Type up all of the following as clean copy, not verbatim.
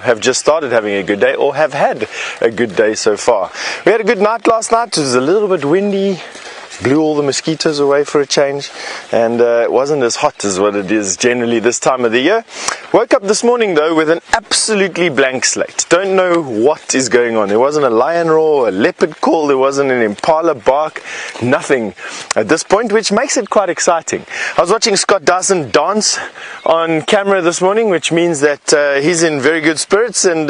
have just started having a good day or have had a good day so far. We had a good night last night. It was a little bit windy, blew all the mosquitoes away for a change, and it wasn't as hot as what it is generally this time of the year. Woke up this morning though with an absolutely blank slate. Don't know what is going on. There wasn't a lion roar, a leopard call, there wasn't an impala bark, nothing at this point, which makes it quite exciting. I was watching Scott Dyson dance on camera this morning, which means that he's in very good spirits, and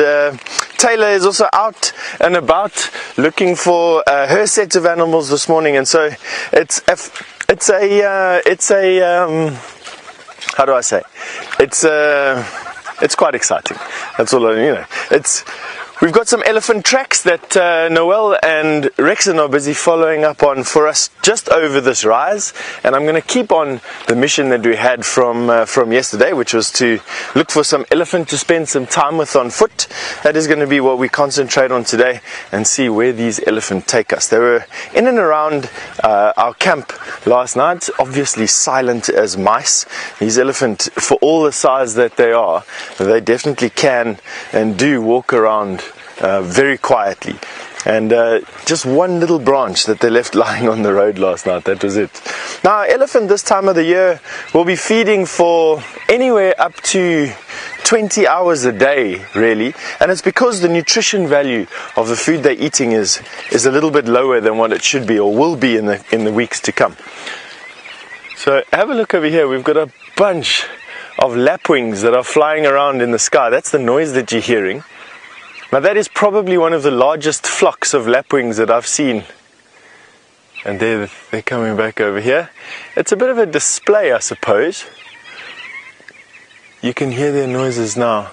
Taylor is also out and about looking for her set of animals this morning, and so it's how do I say? It's quite exciting. That's all we've got some elephant tracks that Noel and Rexon are busy following up on for us just over this rise, and I'm going to keep on the mission that we had from yesterday, which was to look for some elephant to spend some time with on foot. That is going to be what we concentrate on today and see where these elephants take us. They were in and around our camp last night, obviously silent as mice. These elephants, for all the size that they are, they definitely can and do walk around very quietly, and just one little branch that they left lying on the road last night, that was it. Now, elephant this time of the year will be feeding for anywhere up to 20 hours a day, really, and it's because the nutrition value of the food they're eating is a little bit lower than what it should be or will be in the weeks to come. So have a look over here. We've got a bunch of lapwings that are flying around in the sky. That's the noise that you're hearing. Now that is probably one of the largest flocks of lapwings that I've seen. And they're coming back over here. It's a bit of a display, I suppose. You can hear their noises now.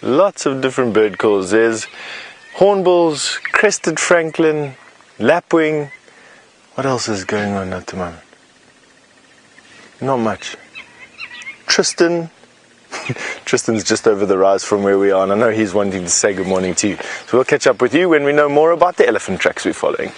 Lots of different bird calls. There's hornbills, crested francolin, lapwing. What else is going on at the moment? Not much. Tristan's just over the rise from where we are, and I know he's wanting to say good morning to you. So we'll catch up with you when we know more about the elephant tracks we're following.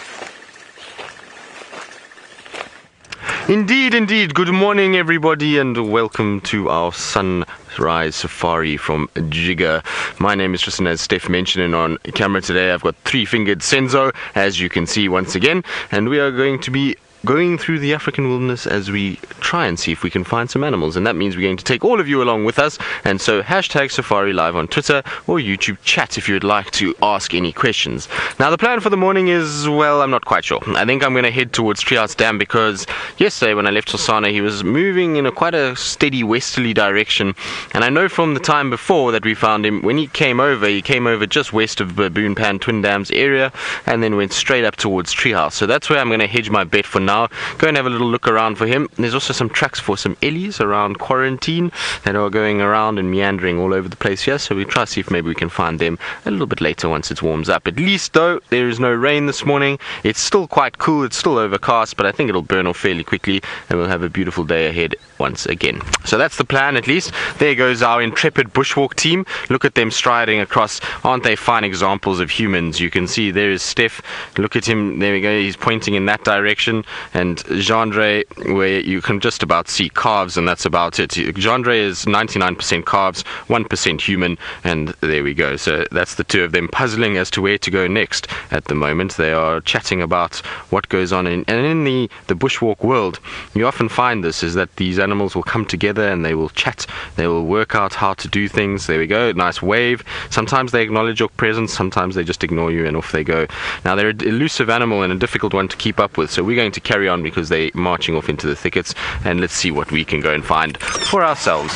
Indeed. Good morning, everybody, and welcome to our sunrise safari from Kruger. My name is Tristan, as Steph mentioned, and on camera today I've got three-fingered Senzo, as you can see once again, and we are going to be going through the African wilderness as we try and see if we can find some animals, and that means we're going to take all of you along with us. And so hashtag Safari Live on Twitter or YouTube chat if you would like to ask any questions. Now the plan for the morning is, well, I'm not quite sure. I think I'm going to head towards Treehouse Dam, because yesterday when I left Hosana he was moving in quite a steady westerly direction, and I know from the time before that we found him, when he came over just west of Baboon Pan Twin Dams area and then went straight up towards Treehouse. So that's where I'm going to hedge my bet for now. Go and have a little look around for him. There's also some tracks for some ellies around Quarantine that are going around and meandering all over the place here, so we'll try to see if maybe we can find them a little bit later once it warms up. At least though, there is no rain this morning. It's still quite cool, it's still overcast, but I think it'll burn off fairly quickly and we'll have a beautiful day ahead once again. So that's the plan, at least. There goes our intrepid bushwalk team. Look at them striding across. Aren't they fine examples of humans? You can see there is Steph. Look at him, there we go, he's pointing in that direction. And Gendre, where you can just about see calves, and that's about it. Gendre is 99% calves, 1% human, and there we go. So that's the two of them puzzling as to where to go next at the moment. They are chatting about what goes on and in the bushwalk world, you often find this, is that these animals will come together and they will chat, they will work out how to do things. There we go, nice wave. Sometimes they acknowledge your presence, sometimes they just ignore you and off they go. Now they're an elusive animal and a difficult one to keep up with, so we're going to carry on because they're marching off into the thickets, and let's see what we can go and find for ourselves.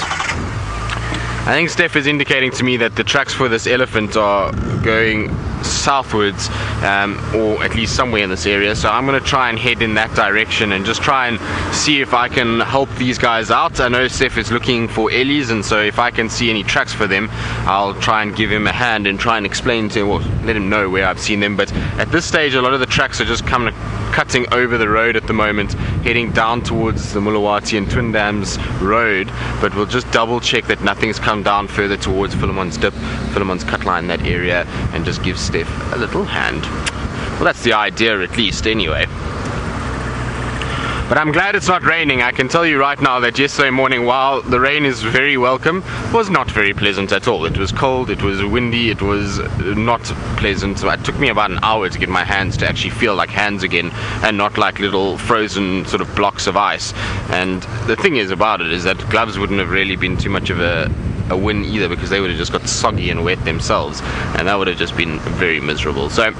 I think Steph is indicating to me that the tracks for this elephant are going southwards, or at least somewhere in this area, so I'm going to try and head in that direction and just try and see if I can help these guys out. I know Steph is looking for ellies, and so if I can see any tracks for them, I'll try and give him a hand and try and explain to him, or let him know where I've seen them. But at this stage a lot of the tracks are just cutting over the road at the moment, heading down towards the Mulawati and Twin Dams road, but we'll just double check that nothing's come down further towards Philemon's Dip, Philemon's Cut Line, that area, and just give Steph a little hand. Well, that's the idea, at least, anyway. But I'm glad it's not raining. I can tell you right now that yesterday morning, while the rain is very welcome, was not very pleasant at all. It was cold, it was windy, it was not pleasant. So it took me about an hour to get my hands to actually feel like hands again and not like little frozen sort of blocks of ice. And the thing is about it is that gloves wouldn't have really been too much of a win either, because they would have just got soggy and wet themselves, and that would have just been very miserable. So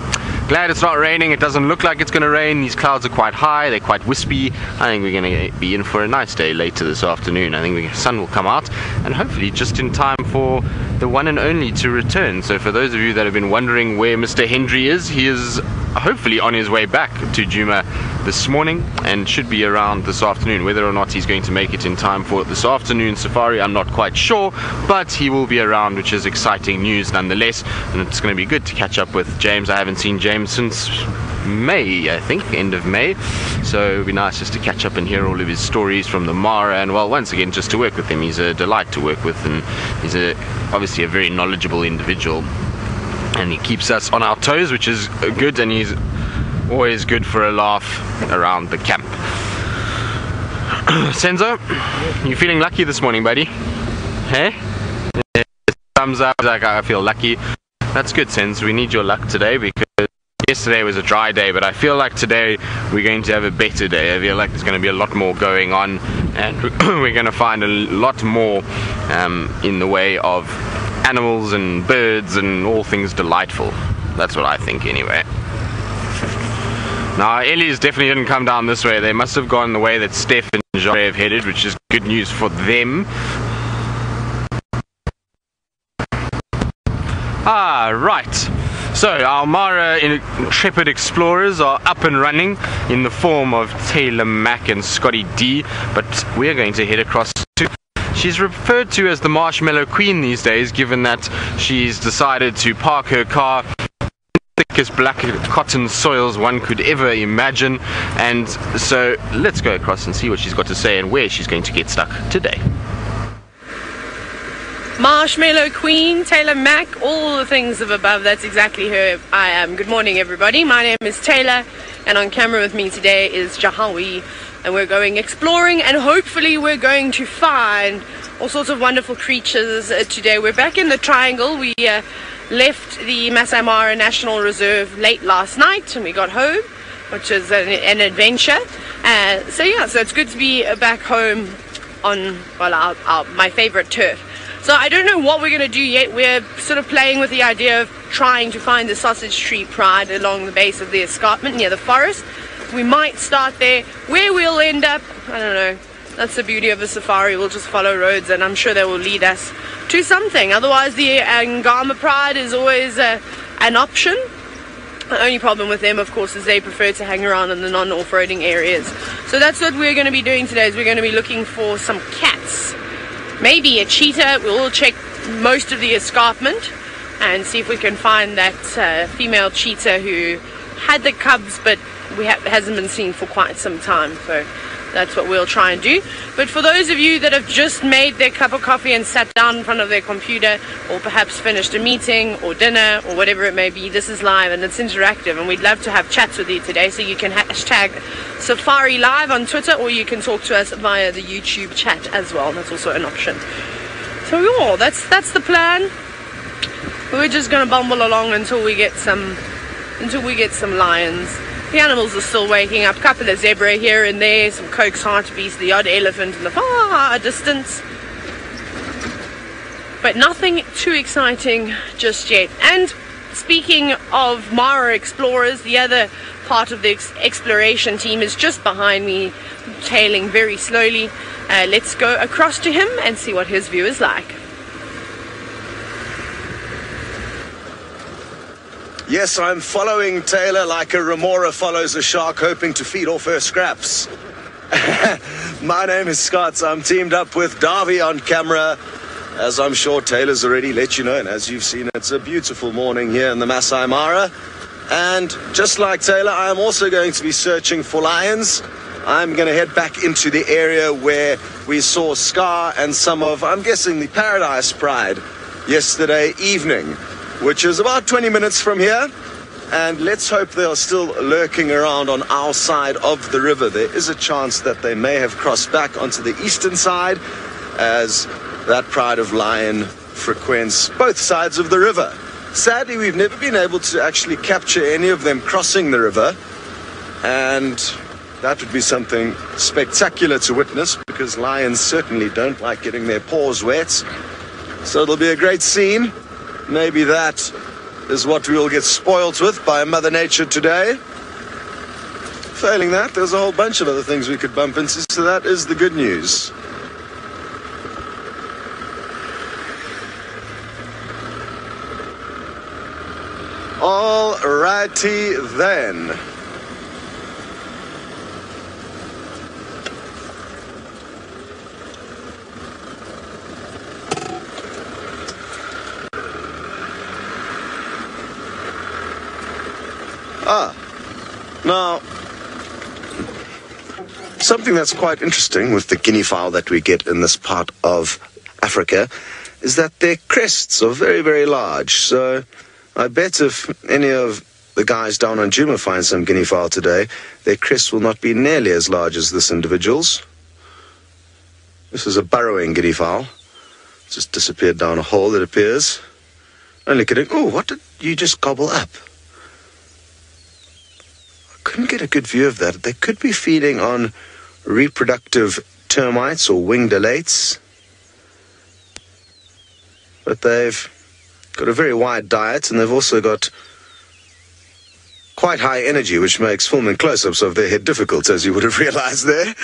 glad it's not raining. It doesn't look like it's going to rain. These clouds are quite high, they're quite wispy. I think we're going to be in for a nice day later this afternoon. I think the sun will come out, and hopefully just in time for the one and only to return. So for those of you that have been wondering where Mr. Hendry is, he is hopefully on his way back to Djuma this morning and should be around this afternoon. Whether or not he's going to make it in time for this afternoon safari, I'm not quite sure, but he will be around, which is exciting news nonetheless. And it's going to be good to catch up with James. I haven't seen James since May, I think, end of May, so it'd be nice just to catch up and hear all of his stories from the Mara, and well, once again, just to work with him. He's a delight to work with, and he's obviously a very knowledgeable individual, and he keeps us on our toes, which is good, and he's always good for a laugh around the camp. Senzo, you feeling lucky this morning, buddy? Hey? Yeah, thumbs up, like I feel lucky. That's good, Senz. We need your luck today, because yesterday was a dry day, but I feel like today we're going to have a better day. I feel like there's going to be a lot more going on, and we're going to find a lot more in the way of animals and birds and all things delightful. That's what I think anyway. Now, Ellie's definitely didn't come down this way. They must have gone the way that Steph and Jean have headed, which is good news for them. Ah, right. So, our Mara intrepid explorers are up and running in the form of Taylor Mack and Scotty D, but we're going to head across to... She's referred to as the Marshmallow Queen these days, given that she's decided to park her car thickest black cotton soils one could ever imagine, and so let's go across and see what she's got to say and where she's going to get stuck today. Marshmallow Queen, Taylor Mack, all the things of above, that's exactly her I am. Good morning everybody, my name is Taylor, and on camera with me today is Jahawi, and we're going exploring, and hopefully we're going to find all sorts of wonderful creatures today. We're back in the Triangle. We left the Masai Mara National Reserve late last night and we got home, which is an adventure. So it's good to be back home on, well, my favorite turf. So I don't know what we're going to do yet. We're sort of playing with the idea of trying to find the Sausage Tree Pride along the base of the escarpment near the forest. We might start there. Where we'll end up, I don't know. That's the beauty of a safari. We'll just follow roads, and I'm sure they will lead us to something. Otherwise, the Angama Pride is always an option. The only problem with them, of course, is they prefer to hang around in the non-off-roading areas. So that's what we're going to be doing today, is we're going to be looking for some cats. Maybe a cheetah. We'll check most of the escarpment and see if we can find that female cheetah who had the cubs, but hasn't been seen for quite some time. So that's what we'll try and do. But for those of you that have just made their cup of coffee and sat down in front of their computer, or perhaps finished a meeting or dinner or whatever it may be, this is live and it's interactive, and we'd love to have chats with you today. So you can hashtag Safari Live on Twitter, or you can talk to us via the YouTube chat as well. That's also an option. So yeah, that's the plan. We're just gonna bumble along until we get some lions. The animals are still waking up. A couple of zebra here and there, some Coke's hartebeest, the odd elephant in the far distance. But nothing too exciting just yet. And speaking of Mara explorers, the other part of the exploration team is just behind me, tailing very slowly. Let's go across to him and see what his view is like. Yes, I'm following Taylor like a remora follows a shark, hoping to feed off her scraps. My name is Scott. I'm teamed up with Darby on camera, as I'm sure Taylor's already let you know. And as you've seen, it's a beautiful morning here in the Masai Mara. And just like Taylor, I am also going to be searching for lions. I'm going to head back into the area where we saw Scar and some of, I'm guessing, the Paradise Pride yesterday evening, which is about 20 minutes from here. And let's hope they are still lurking around on our side of the river. There is a chance that they may have crossed back onto the eastern side, as that pride of lion frequents both sides of the river. Sadly, we've never been able to actually capture any of them crossing the river, and that would be something spectacular to witness, because lions certainly don't like getting their paws wet. So it'll be a great scene. Maybe that is what we will get spoilt with by Mother Nature today. Failing that, there's a whole bunch of other things we could bump into, so that is the good news. All righty then. Now, something that's quite interesting with the guinea fowl that we get in this part of Africa is that their crests are very, very large. So I bet if any of the guys down on Djuma find some guinea fowl today, their crests will not be nearly as large as this individual's. This is a burrowing guinea fowl. Just disappeared down a hole, it appears. Only kidding. Oh, what did you just gobble up? Couldn't get a good view of that. They could be feeding on reproductive termites or winged elates, but they've got a very wide diet, and they've also got quite high energy, which makes filming close-ups of their head difficult, as you would have realized there.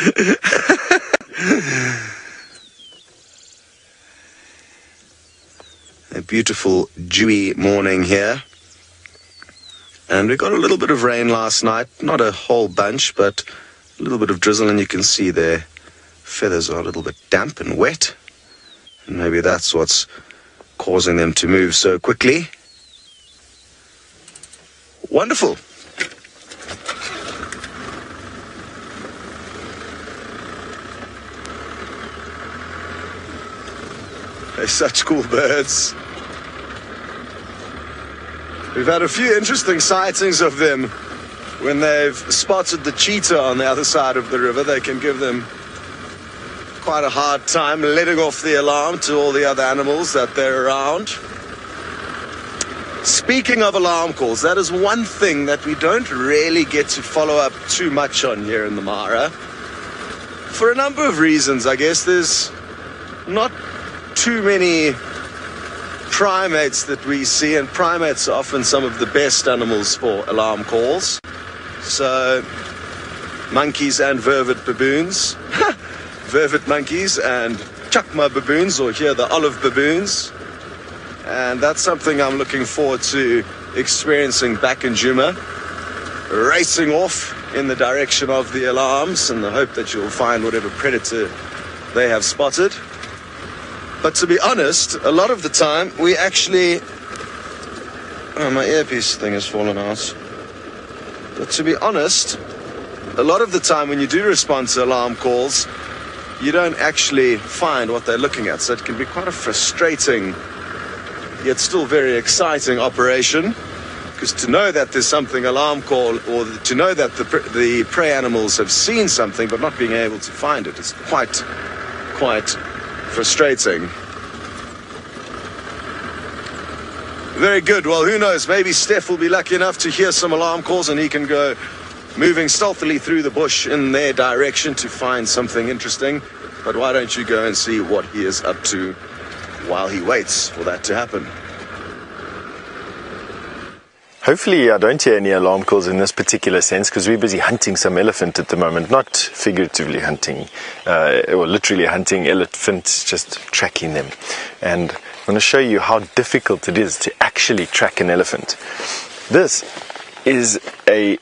A beautiful dewy morning here. And we got a little bit of rain last night, not a whole bunch, but a little bit of drizzle, and you can see their feathers are a little bit damp and wet. And maybe that's what's causing them to move so quickly. Wonderful. They're such cool birds. We've had a few interesting sightings of them. When they've spotted the cheetah on the other side of the river, they can give them quite a hard time letting off the alarm to all the other animals that they're around. Speaking of alarm calls, that is one thing that we don't really get to follow up too much on here in the Mara. For a number of reasons, I guess. There's not too many primates that we see, and primates are often some of the best animals for alarm calls. So monkeys and vervet baboons, vervet monkeys and chakma baboons, or here the olive baboons, and that's something I'm looking forward to experiencing back in Djuma, racing off in the direction of the alarms in the hope that you'll find whatever predator they have spotted. But to be honest, a lot of the time we actually... Oh, my earpiece thing has fallen out. But to be honest, a lot of the time when you do respond to alarm calls, you don't actually find what they're looking at. So it can be quite a frustrating, yet still very exciting operation. Because to know that there's something alarm call, or to know that the prey animals have seen something but not being able to find it, is quite frustrating. Very good. Well, who knows? Maybe Steph will be lucky enough to hear some alarm calls, and he can go moving stealthily through the bush in their direction to find something interesting. But why don't you go and see what he is up to while he waits for that to happen? Hopefully I don't hear any alarm calls in this particular sense, because we're busy hunting some elephant at the moment, not figuratively hunting, or literally hunting elephants, just tracking them. And I'm going to show you how difficult it is to actually track an elephant. This is a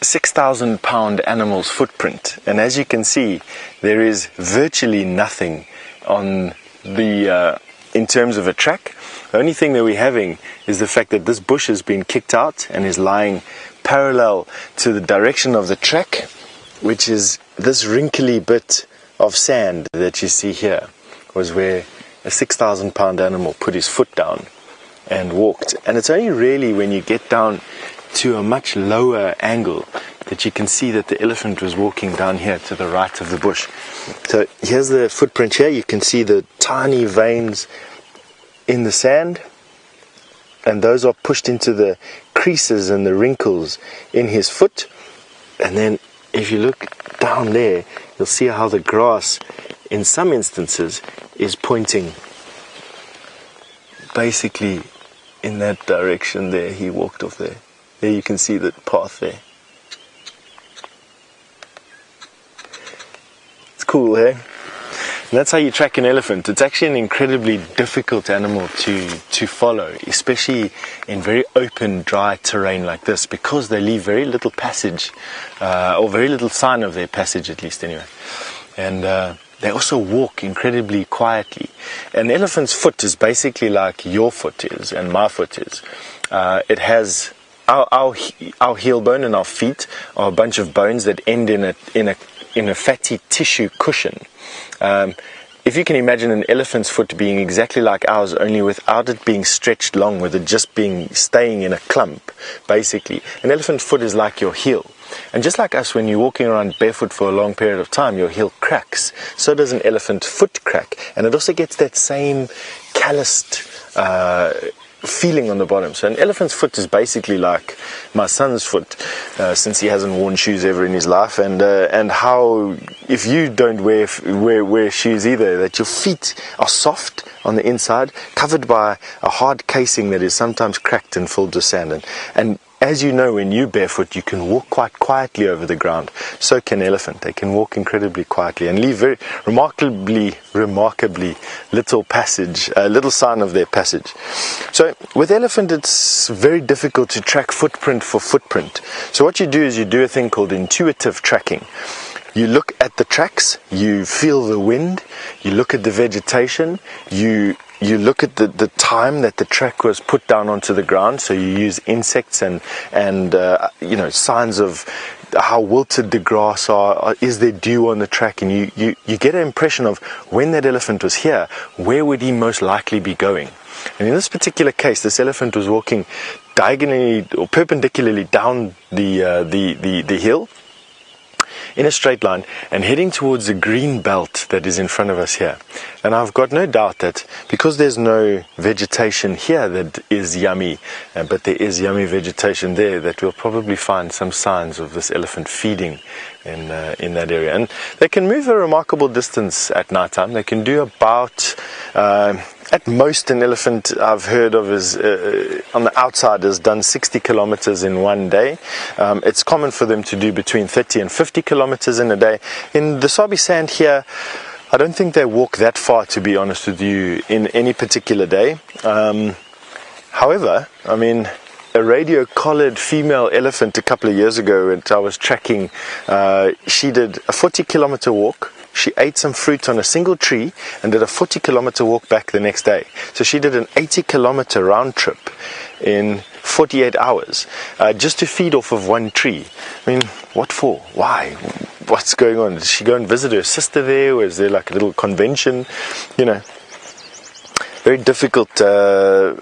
6,000 pound animal's footprint, and as you can see, there is virtually nothing on the in terms of a track. The only thing that we're having is the fact that this bush has been kicked out and is lying parallel to the direction of the track, which is this wrinkly bit of sand that you see here, was where a 6,000 pound animal put his foot down and walked. And it's only really when you get down to a much lower angle that you can see that the elephant was walking down here to the right of the bush. So here's the footprint here. You can see the tiny veins in the sand, and those are pushed into the creases and the wrinkles in his foot. And then if you look down there, you'll see how the grass in some instances is pointing basically in that direction there. He walked off there. There you can see the path there. It's cool, eh? And that's how you track an elephant. It's actually an incredibly difficult animal to follow, especially in very open, dry terrain like this, because they leave very little passage, or very little sign of their passage, at least anyway. And they also walk incredibly quietly. An elephant's foot is basically like your foot is and my foot is. It has our heel bone, and our feet are a bunch of bones that end in a fatty tissue cushion. If you can imagine an elephant's foot being exactly like ours, only without it being stretched long, with it just staying in a clump, basically. An elephant's foot is like your heel. And just like us, when you're walking around barefoot for a long period of time, your heel cracks. So does an elephant foot crack. And it also gets that same calloused feeling on the bottom. So an elephant's foot is basically like my son's foot, since he hasn't worn shoes ever in his life, and how if you don't wear shoes either, that your feet are soft on the inside, covered by a hard casing that is sometimes cracked and filled with sand. And as you know, when you're barefoot, you can walk quite quietly over the ground. So can an elephant. They can walk incredibly quietly and leave very remarkably little passage, little sign of their passage. So with elephant, it's very difficult to track footprint for footprint. So what you do is you do a thing called intuitive tracking. You look at the tracks, you feel the wind, you look at the vegetation, you look at the time that the track was put down onto the ground. So you use insects and signs of how wilted the grass are. Is there dew on the track? And you get an impression of when that elephant was here, where would he most likely be going? And in this particular case, this elephant was walking diagonally or perpendicularly down the hill in a straight line and heading towards the green belt that is in front of us here. And I've got no doubt that because there's no vegetation here that is yummy, but there is yummy vegetation there, that we'll probably find some signs of this elephant feeding in that area. And they can move a remarkable distance at night time. They can do about at most, an elephant I've heard of is on the outside has done 60 kilometers in one day. It's common for them to do between 30 and 50 kilometers in a day. In the Sabi sand here, I don't think they walk that far, to be honest with you, in any particular day. However, I mean, a radio-collared female elephant a couple of years ago, and I was tracking, she did a 40-kilometer walk. She ate some fruit on a single tree and did a 40-kilometer walk back the next day. So she did an 80-kilometer round trip in 48 hours just to feed off of one tree. I mean, what for? Why? What's going on? Did she go and visit her sister there? Or is there like a little convention? You know, very difficult to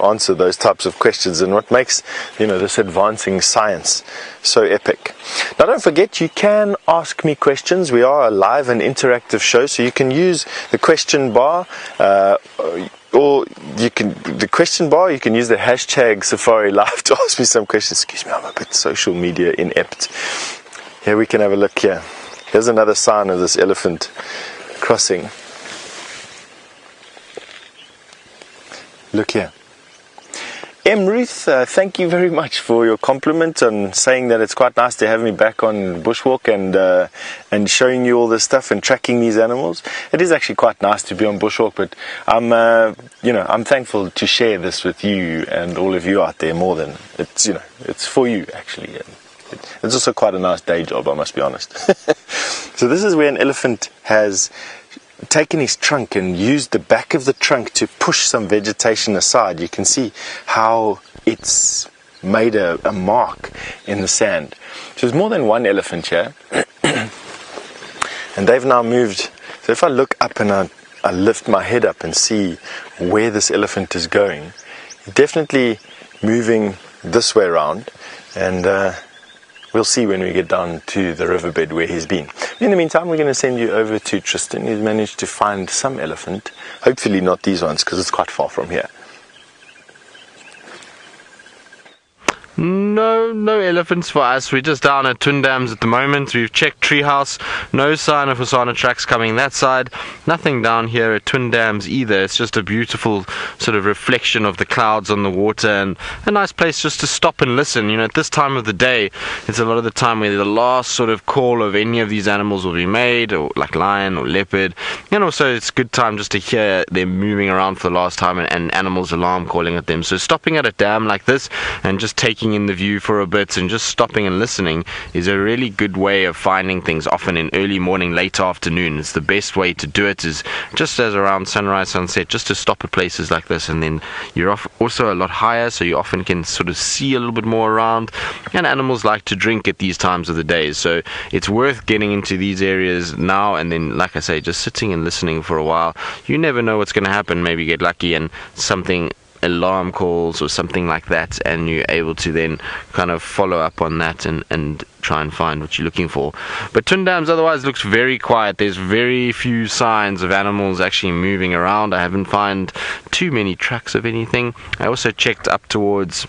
answer those types of questions, and what makes, you know, this advancing science so epic. Now, don't forget, you can ask me questions. We are a live and interactive show, so you can use the question bar, or you can use the hashtag Safari Live to ask me some questions. Excuse me, I'm a bit social media inept. Here we can have a look here. Here's another sign of this elephant crossing. Look here. Ruth, thank you very much for your compliment on saying that it's quite nice to have me back on Bushwalk and showing you all this stuff and tracking these animals. It is actually quite nice to be on Bushwalk, but I'm thankful to share this with you and all of you out there more than it's, you know, it's for you actually. It's also quite a nice day job, I must be honest. So this is where an elephant has taken his trunk and used the back of the trunk to push some vegetation aside. You can see how it's made a mark in the sand. So there's more than one elephant here. And they've now moved. So if I look up and I lift my head up and see where this elephant is going, definitely moving this way around, and we'll see when we get down to the riverbed where he's been. In the meantime, we're going to send you over to Tristan. He's managed to find some elephant, hopefully not these ones because it's quite far from here. No elephants for us. We're just down at Twin Dams at the moment. We've checked Treehouse, no sign of Hosana tracks coming that side. Nothing down here at Twin Dams either. It's just a beautiful sort of reflection of the clouds on the water, and a nice place just to stop and listen. You know, at this time of the day, it's a lot of the time where the last sort of call of any of these animals will be made, or like lion or leopard, and also it's a good time just to hear them moving around for the last time, and animals alarm calling at them. So stopping at a dam like this and just taking in the view for a bit and just stopping and listening is a really good way of finding things, often in early morning, late afternoon. It's the best way to do it, is just as around sunrise, sunset, just to stop at places like this, and then you're also a lot higher, so you often can sort of see a little bit more around, and animals like to drink at these times of the day, so it's worth getting into these areas now, and then, like I say, just sitting and listening for a while. You never know what's going to happen. Maybe you get lucky and something, alarm calls or something like that, and you're able to then kind of follow up on that and try and find what you're looking for. But Twin Dams otherwise looks very quiet. There's very few signs of animals actually moving around. I haven't found too many tracks of anything. I also checked up towards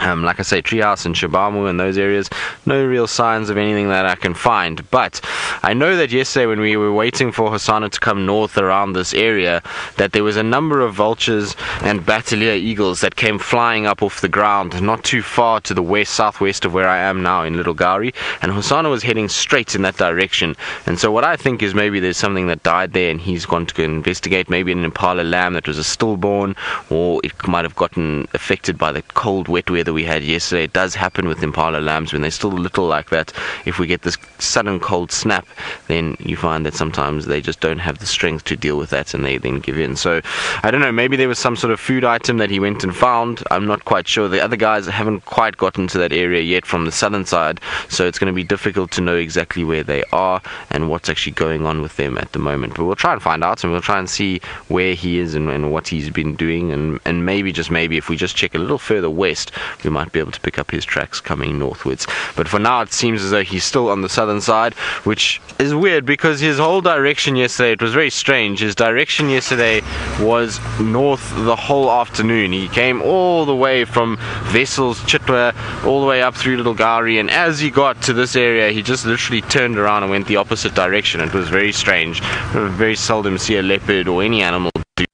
like I say, Treehouse and Shabamu and those areas, no real signs of anything that I can find. But I know that yesterday when we were waiting for Hosana to come north around this area, that there was a number of vultures and Bateleur eagles that came flying up off the ground not too far to the west, southwest of where I am now in Little Gowrie, and Hosana was heading straight in that direction. And so what I think is maybe there's something that died there and he's gone to go investigate, maybe an impala lamb that was a stillborn, or it might have gotten affected by the cold, wet weather we had yesterday. It does happen with impala lambs when they're still little like that. If we get this sudden cold snap, then you find that sometimes they just don't have the strength to deal with that and they then give in. So I don't know, maybe there was some sort of food item that he went and found. I'm not quite sure. The other guys haven't quite gotten to that area yet from the southern side, so it's going to be difficult to know exactly where they are and what's actually going on with them at the moment. But we'll try and find out, and we'll try and see where he is and what he's been doing, and maybe, just maybe, if we just check a little further west, we might be able to pick up his tracks coming northwards. But for now it seems as though he's still on the southern side, which is weird because his whole direction yesterday, it was very strange. His direction yesterday was north the whole afternoon. He came all the way from Wessels, Chitwa, all the way up through Little Gowrie, and as he got to this area he just literally turned around and went the opposite direction. It was very strange. I very seldom see a leopard or any animal do,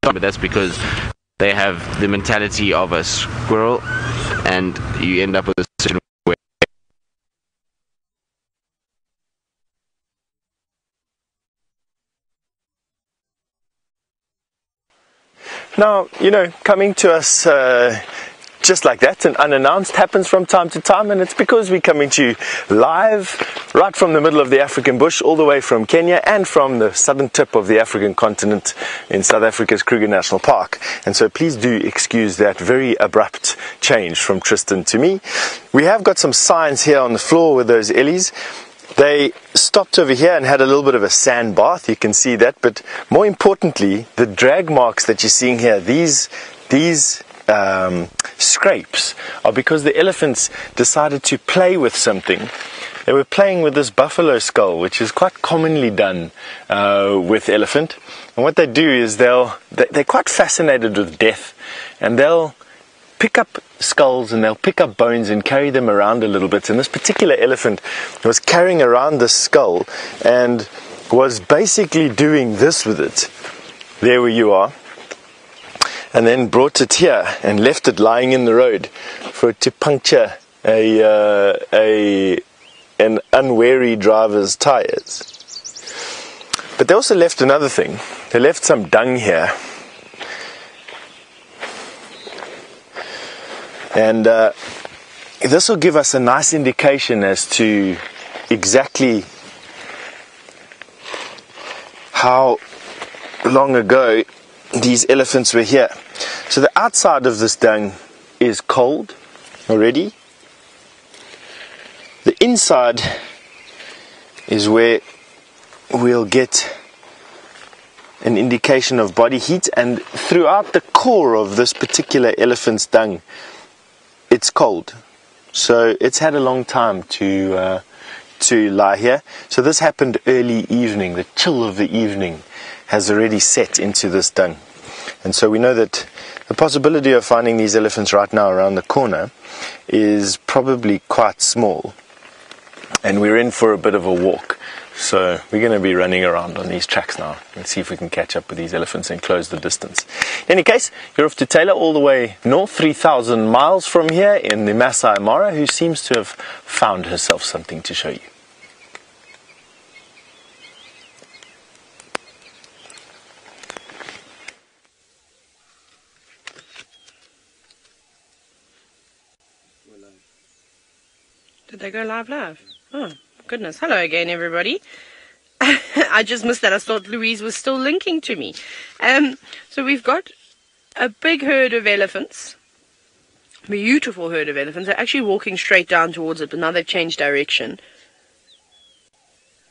but that's because they have the mentality of a squirrel, and you end up with a certain way. Now, you know, coming to us just like that and unannounced happens from time to time, and it's because we're coming to you live right from the middle of the African bush, all the way from Kenya and from the southern tip of the African continent in South Africa's Kruger National Park. And so please do excuse that very abrupt change from Tristan to me. We have got some signs here on the floor with those ellies. They stopped over here and had a little bit of a sand bath, you can see that, but more importantly, the drag marks that you're seeing here, these scrapes are because the elephants decided to play with something. They were playing with this buffalo skull, which is quite commonly done with elephant. And what they do is they're quite fascinated with death, and they'll pick up skulls and they'll pick up bones and carry them around a little bit. And this particular elephant was carrying around this skull and was basically doing this with it. There where you are. And then brought it here and left it lying in the road for it to puncture an unwary driver's tires. But they also left another thing. They left some dung here. And this will give us a nice indication as to exactly how long ago these elephants were here. So the outside of this dung is cold already. The inside is where we'll get an indication of body heat, and throughout the core of this particular elephant's dung, it's cold. So it's had a long time to lie here. So this happened early evening. The chill of the evening has already set into this dung. And so we know that the possibility of finding these elephants right now around the corner is probably quite small. And we're in for a bit of a walk. So we're going to be running around on these tracks now and see if we can catch up with these elephants and close the distance. In any case, you're off to Taylor all the way north, 3,000 miles from here in the Masai Mara, who seems to have found herself something to show you. Did they go live? Oh, goodness. Hello again, everybody. I just missed that. I thought Louise was still linking to me. So we've got a big herd of elephants. Beautiful herd of elephants. They're actually walking straight down towards it, but now they've changed direction.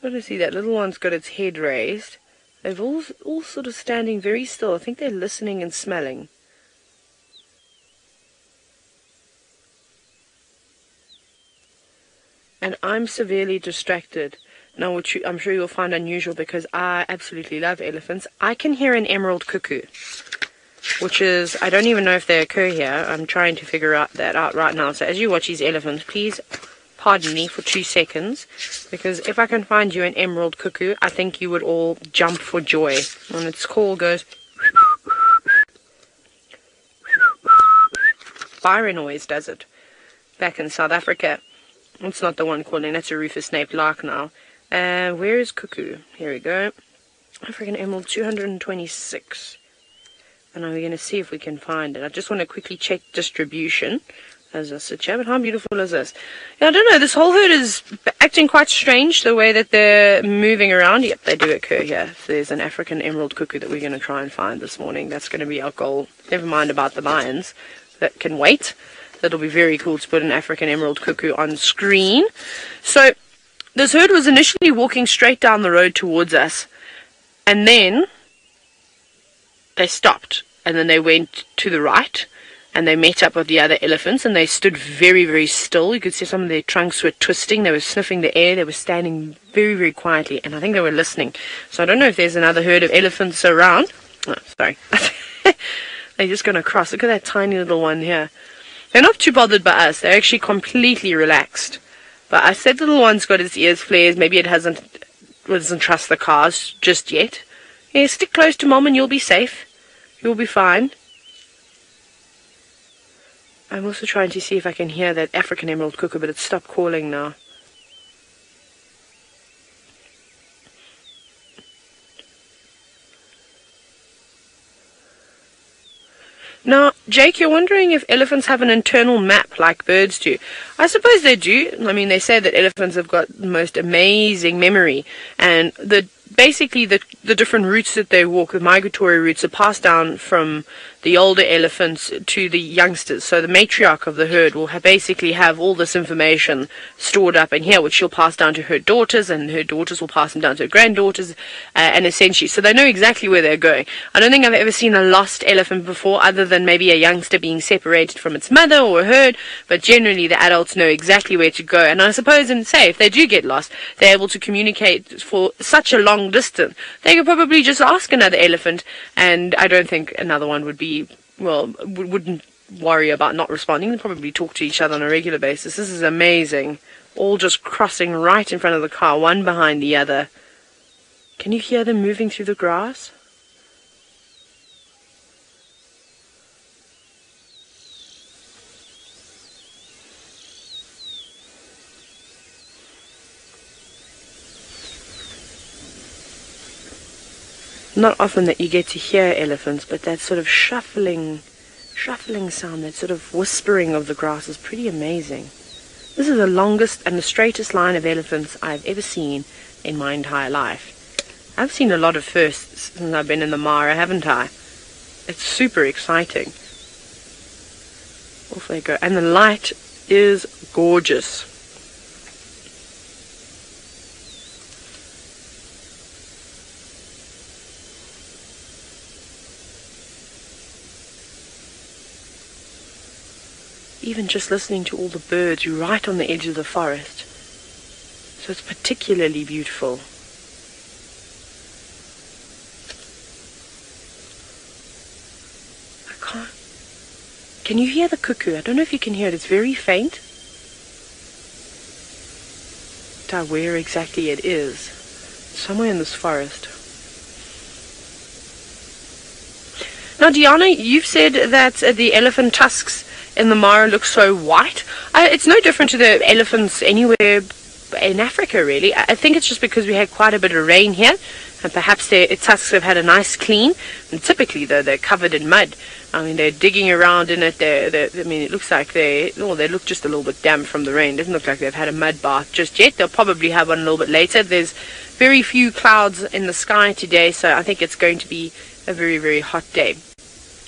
What do you see? That little one's got its head raised. They've all sort of standing very still. I think they're listening and smelling. And I'm severely distracted. Now, which I'm sure you'll find unusual because I absolutely love elephants. I can hear an emerald cuckoo, which is, I don't even know if they occur here. I'm trying to figure that out right now. So as you watch these elephants, please pardon me for 2 seconds, because if I can find you an emerald cuckoo, I think you would all jump for joy. And its call goes... Byron always does it back in South Africa. It's not the one calling, that's a rufous-snaped lark now. Where is Cuckoo? Here we go. African Emerald 226. And we're going to see if we can find it. I just want to quickly check distribution as I sit here. But how beautiful is this? Yeah, I don't know, this whole herd is acting quite strange, the way that they're moving around. Yep, they do occur here. So there's an African Emerald Cuckoo that we're going to try and find this morning. That's going to be our goal. Never mind about the lions that can wait. That'll be very cool to put an African Emerald Cuckoo on screen. So this herd was initially walking straight down the road towards us, and then they stopped, and then they went to the right, and they met up with the other elephants, and they stood very, very still. You could see some of their trunks were twisting. They were sniffing the air. They were standing very, very quietly, and I think they were listening. So I don't know if there's another herd of elephants around. Oh, sorry. They're just going to cross. Look at that tiny little one here. They're not too bothered by us. They're actually completely relaxed. But I said the little one's got its ears flares. Maybe it doesn't trust the cars just yet. Yeah, stick close to Mom and you'll be safe. You'll be fine. I'm also trying to see if I can hear that African Emerald Cuckoo, but it's stopped calling now. Now, Jake, you're wondering if elephants have an internal map like birds do. I suppose they do. I mean, they say that elephants have got the most amazing memory, and basically the different routes that they walk, the migratory routes, are passed down from the older elephants to the youngsters. So the matriarch of the herd will basically have all this information stored up in here, which she'll pass down to her daughters, and her daughters will pass them down to her granddaughters, and essentially, so they know exactly where they're going. I don't think I've ever seen a lost elephant before, other than maybe a youngster being separated from its mother or a herd, but generally the adults know exactly where to go. And I suppose, and say, if they do get lost, they're able to communicate for such a long distance. They could probably just ask another elephant, and I don't think another one wouldn't worry about not responding. They'd probably talk to each other on a regular basis. This is amazing. All just crossing right in front of the car, one behind the other. Can you hear them moving through the grass? Not often that you get to hear elephants, but that sort of shuffling sound, that sort of whispering of the grass is pretty amazing. This is the longest and the straightest line of elephants I've ever seen in my entire life. I've seen a lot of firsts since I've been in the Mara, haven't I? It's super exciting. Off they go. And the light is gorgeous. even just listening to all the birds, you're right on the edge of the forest. So it's particularly beautiful. Can you hear the cuckoo? I don't know if you can hear it. It's very faint. I don't know where exactly it is. Somewhere in this forest. Now, Diana, you've said that the elephant tusks in the Mara look so white. It's no different to the elephants anywhere in Africa, really. I think it's just because we had quite a bit of rain here, and perhaps their tusks have had a nice clean. And typically, though, they're covered in mud. I mean, they're digging around in it. I mean, it looks like they look just a little bit damp from the rain. It doesn't look like they've had a mud bath just yet. They'll probably have one a little bit later. There's very few clouds in the sky today, so I think it's going to be a very, very hot day.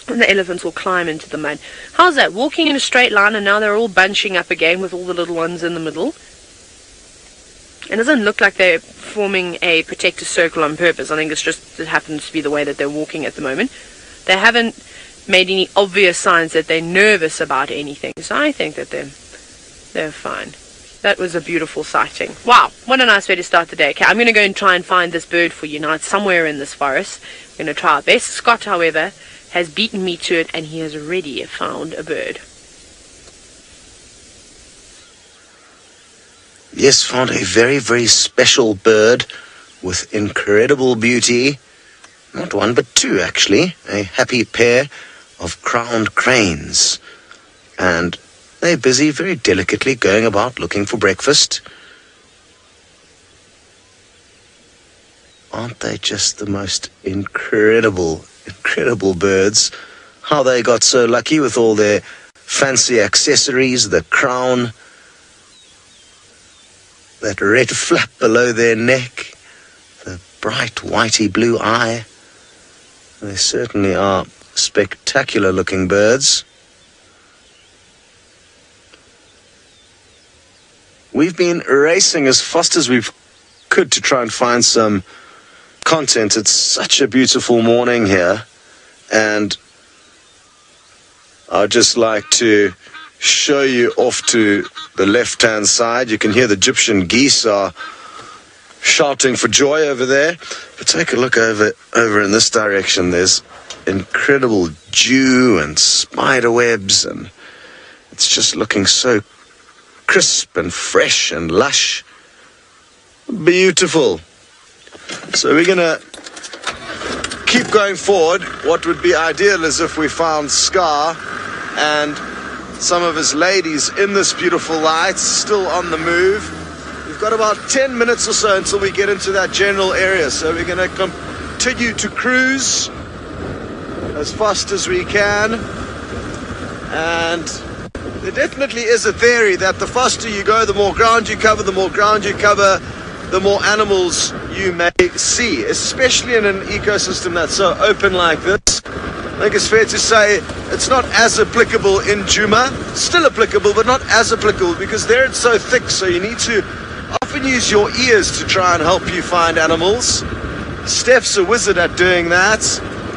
And the elephants will climb into the mud. How's that? Walking in a straight line, and now they're all bunching up again with all the little ones in the middle. It doesn't look like they're forming a protective circle on purpose. I think it happens to be the way that they're walking at the moment. They haven't made any obvious signs that they're nervous about anything. So I think that they're fine. That was a beautiful sighting. Wow, what a nice way to start the day. Okay, I'm going to go and try and find this bird for you. Now, it's somewhere in this forest. We're going to try our best. Scott, however, has beaten me to it, and he has already found a bird. Yes, found a very, very special bird with incredible beauty. Not one, but two, actually. A happy pair of crowned cranes. And they're busy very delicately going about looking for breakfast. Aren't they just the most incredible birds? How they got so lucky with all their fancy accessories, the crown, that red flap below their neck, the bright whitey blue eye. They certainly are spectacular looking birds. We've been racing as fast as we could to try and find some content. It's such a beautiful morning here, and I'd just like to show you off to the left-hand side. You can hear the Egyptian geese are shouting for joy over there. But take a look over in this direction. There's incredible dew and spider webs, and it's just looking so crisp and fresh and lush. Beautiful. So we're going to keep going forward. What would be ideal is if we found Scar and some of his ladies in this beautiful light, still on the move. We've got about 10 minutes or so until we get into that general area, so we're going to continue to cruise as fast as we can. And there definitely is a theory that the faster you go, the more ground you cover, the more animals you may see, especially in an ecosystem that's so open like this. I think it's fair to say it's not as applicable in Djuma. Still applicable, but not as applicable, because there it's so thick, so you need to often use your ears to try and help you find animals. Steph's a wizard at doing that.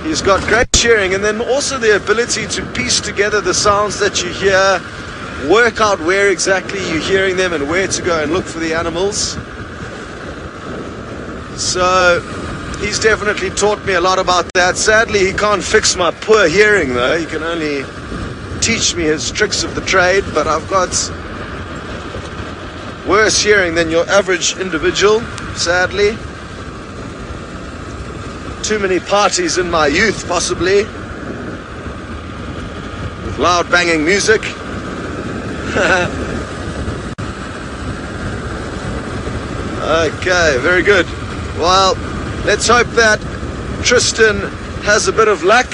He's got great hearing, and then also the ability to piece together the sounds that you hear, work out where exactly you're hearing them and where to go and look for the animals. So he's definitely taught me a lot about that. Sadly, he can't fix my poor hearing, though. He can only teach me his tricks of the trade, but I've got worse hearing than your average individual, sadly. Too many parties in my youth, possibly, with loud banging music. Okay, very good. Well, let's hope that Tristan has a bit of luck.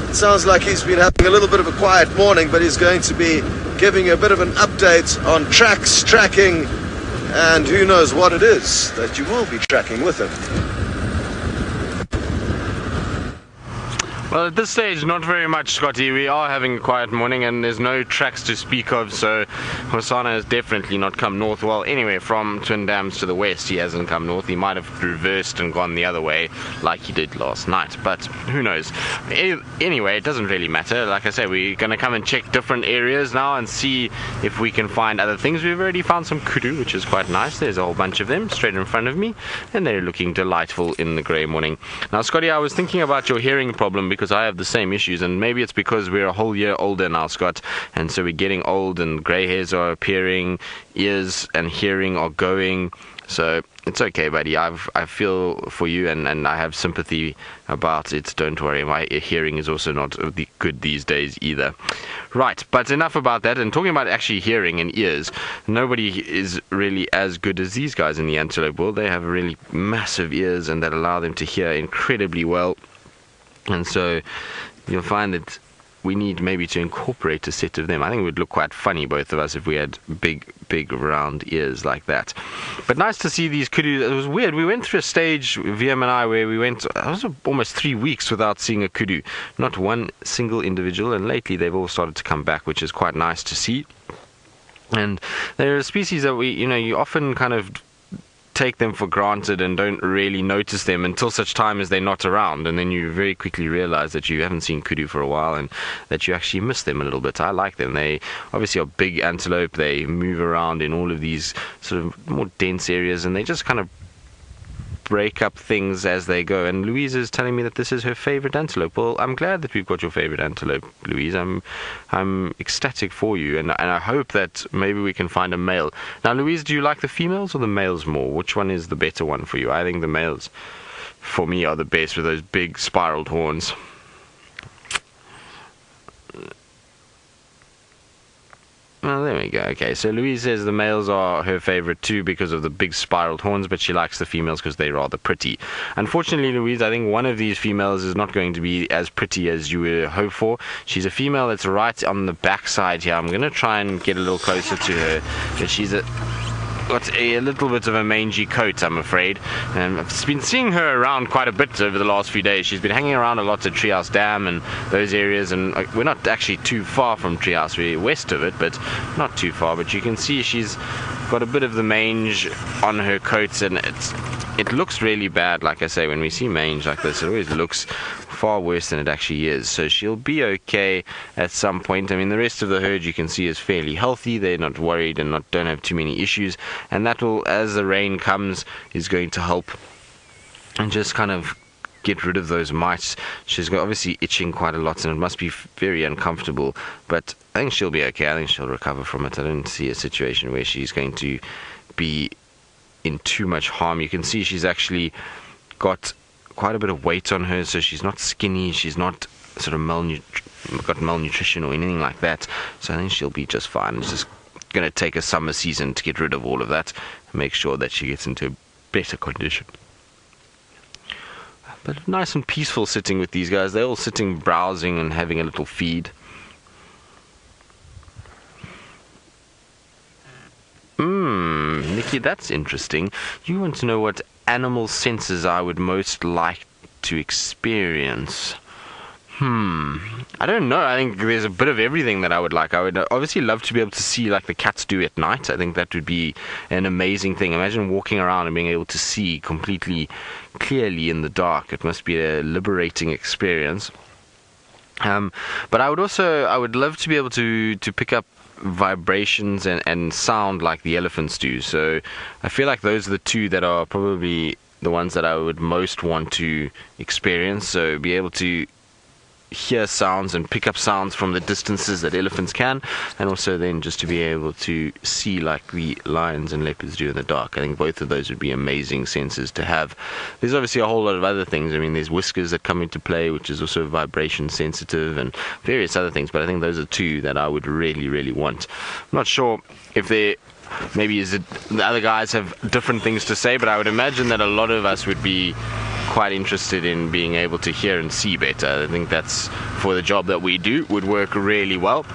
It sounds like he's been having a little bit of a quiet morning, but he's going to be giving you a bit of an update on tracks, tracking, and who knows what it is that you will be tracking with him. Well, at this stage, not very much, Scotty. We are having a quiet morning and there's no tracks to speak of, so Hosanna has definitely not come north. Well, anyway, from Twin Dams to the west, he hasn't come north. He might have reversed and gone the other way like he did last night, but who knows. Anyway, it doesn't really matter. Like I said, we're going to come and check different areas now and see if we can find other things. We've already found some kudu, which is quite nice. There's a whole bunch of them straight in front of me, and they're looking delightful in the grey morning. Now, Scotty, I was thinking about your hearing problem because I have the same issues, and maybe it's because we're a whole year older now, Scott, and so we're getting old and grey hairs are appearing, ears and hearing are going. So it's okay, buddy. I feel for you, and I have sympathy about it. Don't worry, my hearing is also not good these days either. Right, but enough about that. And talking about actually hearing and ears, nobody is really as good as these guys in the antelope world. They have really massive ears, and that allow them to hear incredibly well. And so you'll find that we need maybe to incorporate a set of them. I think it would look quite funny, both of us, if we had big round ears like that. But nice to see these kudu. It was weird. We went through a stage, VM and I, where we went almost 3 weeks without seeing a kudu. Not one single individual, and lately they've all started to come back, which is quite nice to see. And they're a species that you often kind of take them for granted and don't really notice them until such time as they're not around, and then you very quickly realize that you haven't seen kudu for a while and that you actually miss them a little bit. I like them. They obviously are big antelope. They move around in all of these sort of more dense areas, and they just kind of break up things as they go. And Louise is telling me that this is her favorite antelope. Well, I'm glad that we've got your favorite antelope, Louise. I'm ecstatic for you, and I hope that maybe we can find a male. Now, Louise, do you like the females or the males more? Which one is the better one for you? I think the males, for me, are the best with those big spiraled horns. Well, there we go. Okay, so Louise says the males are her favorite too because of the big spiraled horns, but she likes the females because they're rather pretty. Unfortunately, Louise, I think one of these females is not going to be as pretty as you would hope for. She's a female that's right on the backside here. I'm going to try and get a little closer to her, but she's got a little bit of a mangy coat, I'm afraid, and I've been seeing her around quite a bit over the last few days. She's been hanging around a lot at Treehouse Dam and those areas, and we're not actually too far from Treehouse. We're west of it, but not too far. But you can see she's got a bit of the mange on her coat, and it looks really bad. Like I say, when we see mange like this, it always looks far worse than it actually is. So she'll be okay at some point. I mean, the rest of the herd you can see is fairly healthy. They're not worried and don't have too many issues, and that will, as the rain comes, is going to help and just kind of get rid of those mites. She's obviously itching quite a lot, and it must be very uncomfortable, but I think she'll be okay. I think she'll recover from it. I don't see a situation where she's going to be in too much harm. You can see she's actually got quite a bit of weight on her, so she's not skinny, she's not sort of got malnutrition or anything like that, so I think she'll be just fine. It's just going to take a summer season to get rid of all of that and make sure that she gets into a better condition. But nice and peaceful sitting with these guys. They're all sitting browsing and having a little feed. Nikki, that's interesting. You want to know what animal senses I would most like to experience? I don't know. I think there's a bit of everything that I would like. I would obviously love to be able to see like the cats do at night. I think that would be an amazing thing. Imagine walking around and being able to see completely clearly in the dark. It must be a liberating experience. But I would love to be able to pick up vibrations and sound like the elephants do. So I feel like those are the two that are probably the ones that I would most want to experience. So be able to hear sounds and pick up sounds from the distances that elephants can, and also then just to be able to see like the lions and leopards do in the dark. I think both of those would be amazing senses to have. There's obviously a whole lot of other things. I mean, there's whiskers that come into play, which is also vibration sensitive, and various other things, but I think those are two that I would really, really want. I'm not sure if the other guys have different things to say, but I would imagine that a lot of us would be quite interested in being able to hear and see better. I think that's, for the job that we do, would work really well.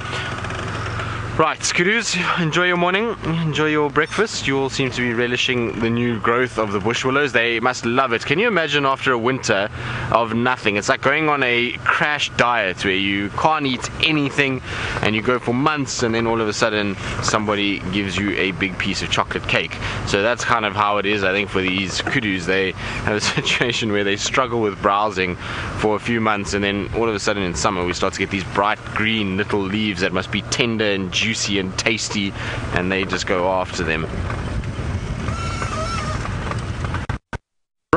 Right, Kudus, enjoy your morning, enjoy your breakfast. You all seem to be relishing the new growth of the bush willows. They must love it. Can you imagine after a winter of nothing? It's like going on a crash diet where you can't eat anything and you go for months, and then all of a sudden somebody gives you a big piece of chocolate cake. So that's kind of how it is, I think, for these Kudus. They have a situation where they struggle with browsing for a few months, and then all of a sudden in summer we start to get these bright green little leaves that must be tender and juicy and tasty, and they just go after them.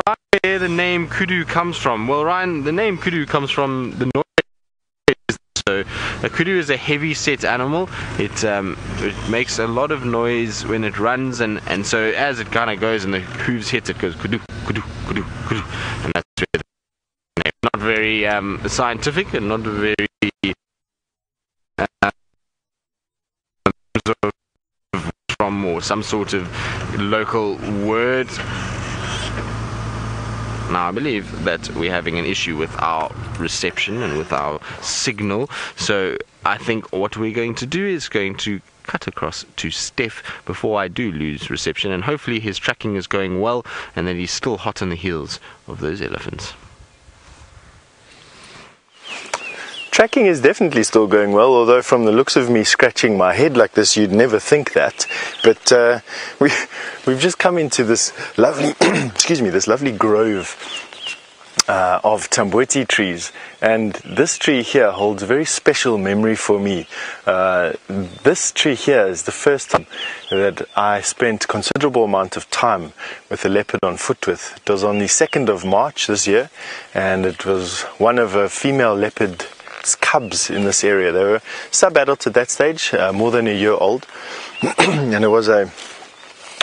Right, where the name Kudu comes from? Well, Ryan, the name Kudu comes from the noise. So a kudu is a heavy set animal. It makes a lot of noise when it runs, and so as it kind of goes and the hooves hit, it goes kudu, kudu, kudu, kudu, and that's where the name. Not very scientific and not very from or some sort of local word. Now I believe that we're having an issue with our reception and with our signal, so I think what we're going to do is going to cut across to Steph before I do lose reception, and hopefully his tracking is going well and that he's still hot on the heels of those elephants. Tracking is definitely still going well, although from the looks of me scratching my head like this, you'd never think that. But we've just come into this lovely, this lovely grove of tamboti trees, and this tree here holds a very special memory for me. This tree here is the first time that I spent considerable amount of time with a leopard on foot with. It was on the 2nd of March this year, and it was one of a female leopard cubs in this area. They were sub-adult at that stage, more than a year old, and it was a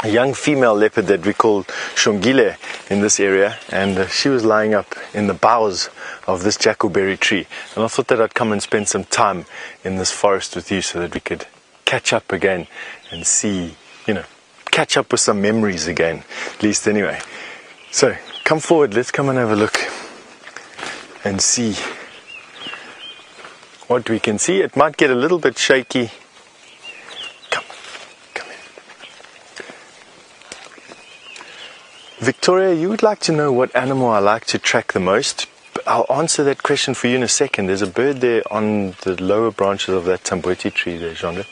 young female leopard that we called Shongile in this area, and she was lying up in the boughs of this jackalberry tree, and I thought that I'd come and spend some time in this forest with you so that we could catch up again and see, catch up with some memories again, at least anyway. So come forward, let's come and have a look and see what we can see. It might get a little bit shaky. Come in. Victoria, you would like to know what animal I like to track the most? I'll answer that question for you in a second. There's a bird there on the lower branches of that tamboti tree there, Jean.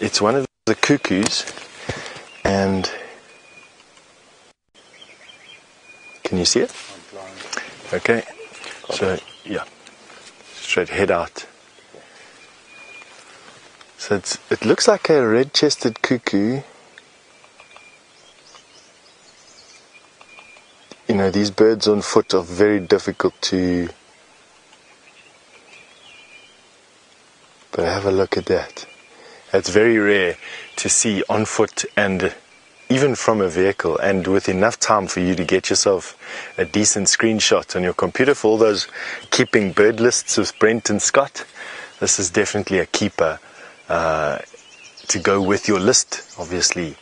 It's one of the cuckoos, and can you see it? Okay, so yeah. Straight head out. So it looks like a red-chested cuckoo. These birds on foot are very difficult to... But have a look at that. It's very rare to see on foot, and even from a vehicle, and with enough time for you to get yourself a decent screenshot on your computer. For all those keeping bird lists with Brent and Scott, this is definitely a keeper to go with your list. Obviously,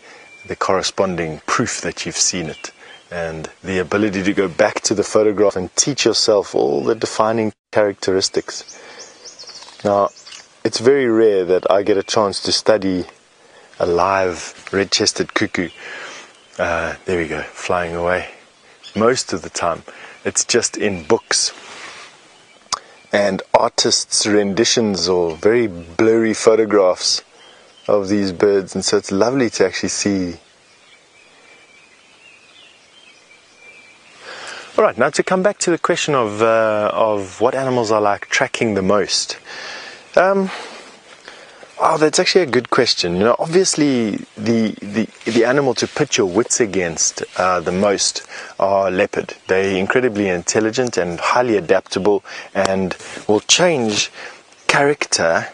the corresponding proof that you've seen it, and the ability to go back to the photograph and teach yourself all the defining characteristics. Now, it's very rare that I get a chance to study a live red-chested cuckoo. There we go, flying away. Most of the time it's just in books and artists' renditions or very blurry photographs of these birds, and so it's lovely to actually see. Alright, now to come back to the question of what animals I like tracking the most. Oh, that's actually a good question. Obviously the animal to put your wits against the most are leopard. They're incredibly intelligent and highly adaptable, and will change character.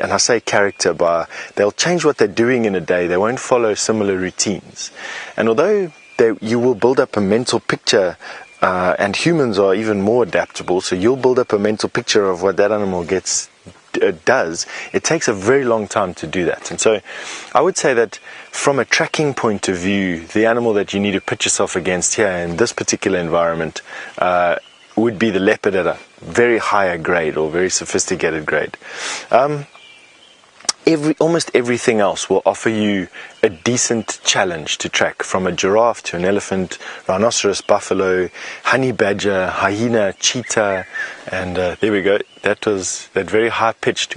And I say character they'll change what they're doing in a day. They won't follow similar routines. And although you will build up a mental picture, and humans are even more adaptable, so you'll build up a mental picture of what that animal does, it takes a very long time to do that. And so I would say that from a tracking point of view, the animal that you need to put yourself against here in this particular environment would be the leopard at a very higher grade or very sophisticated grade. almost everything else will offer you a decent challenge to track, from a giraffe to an elephant, rhinoceros, buffalo, honey badger, hyena, cheetah, and there we go. That was that very high-pitched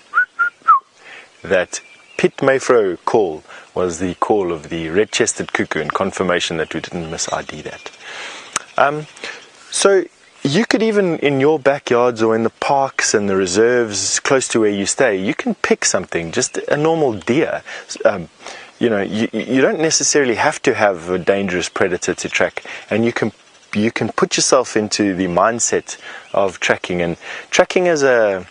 that Pit Mayfro call was the call of the red-chested cuckoo, and confirmation that we didn't mis-ID that. So you could even, in your backyards or in the parks and the reserves close to where you stay, you can pick something, just a normal deer. You know, you don't necessarily have to have a dangerous predator to track, and you can put yourself into the mindset of tracking. And tracking as a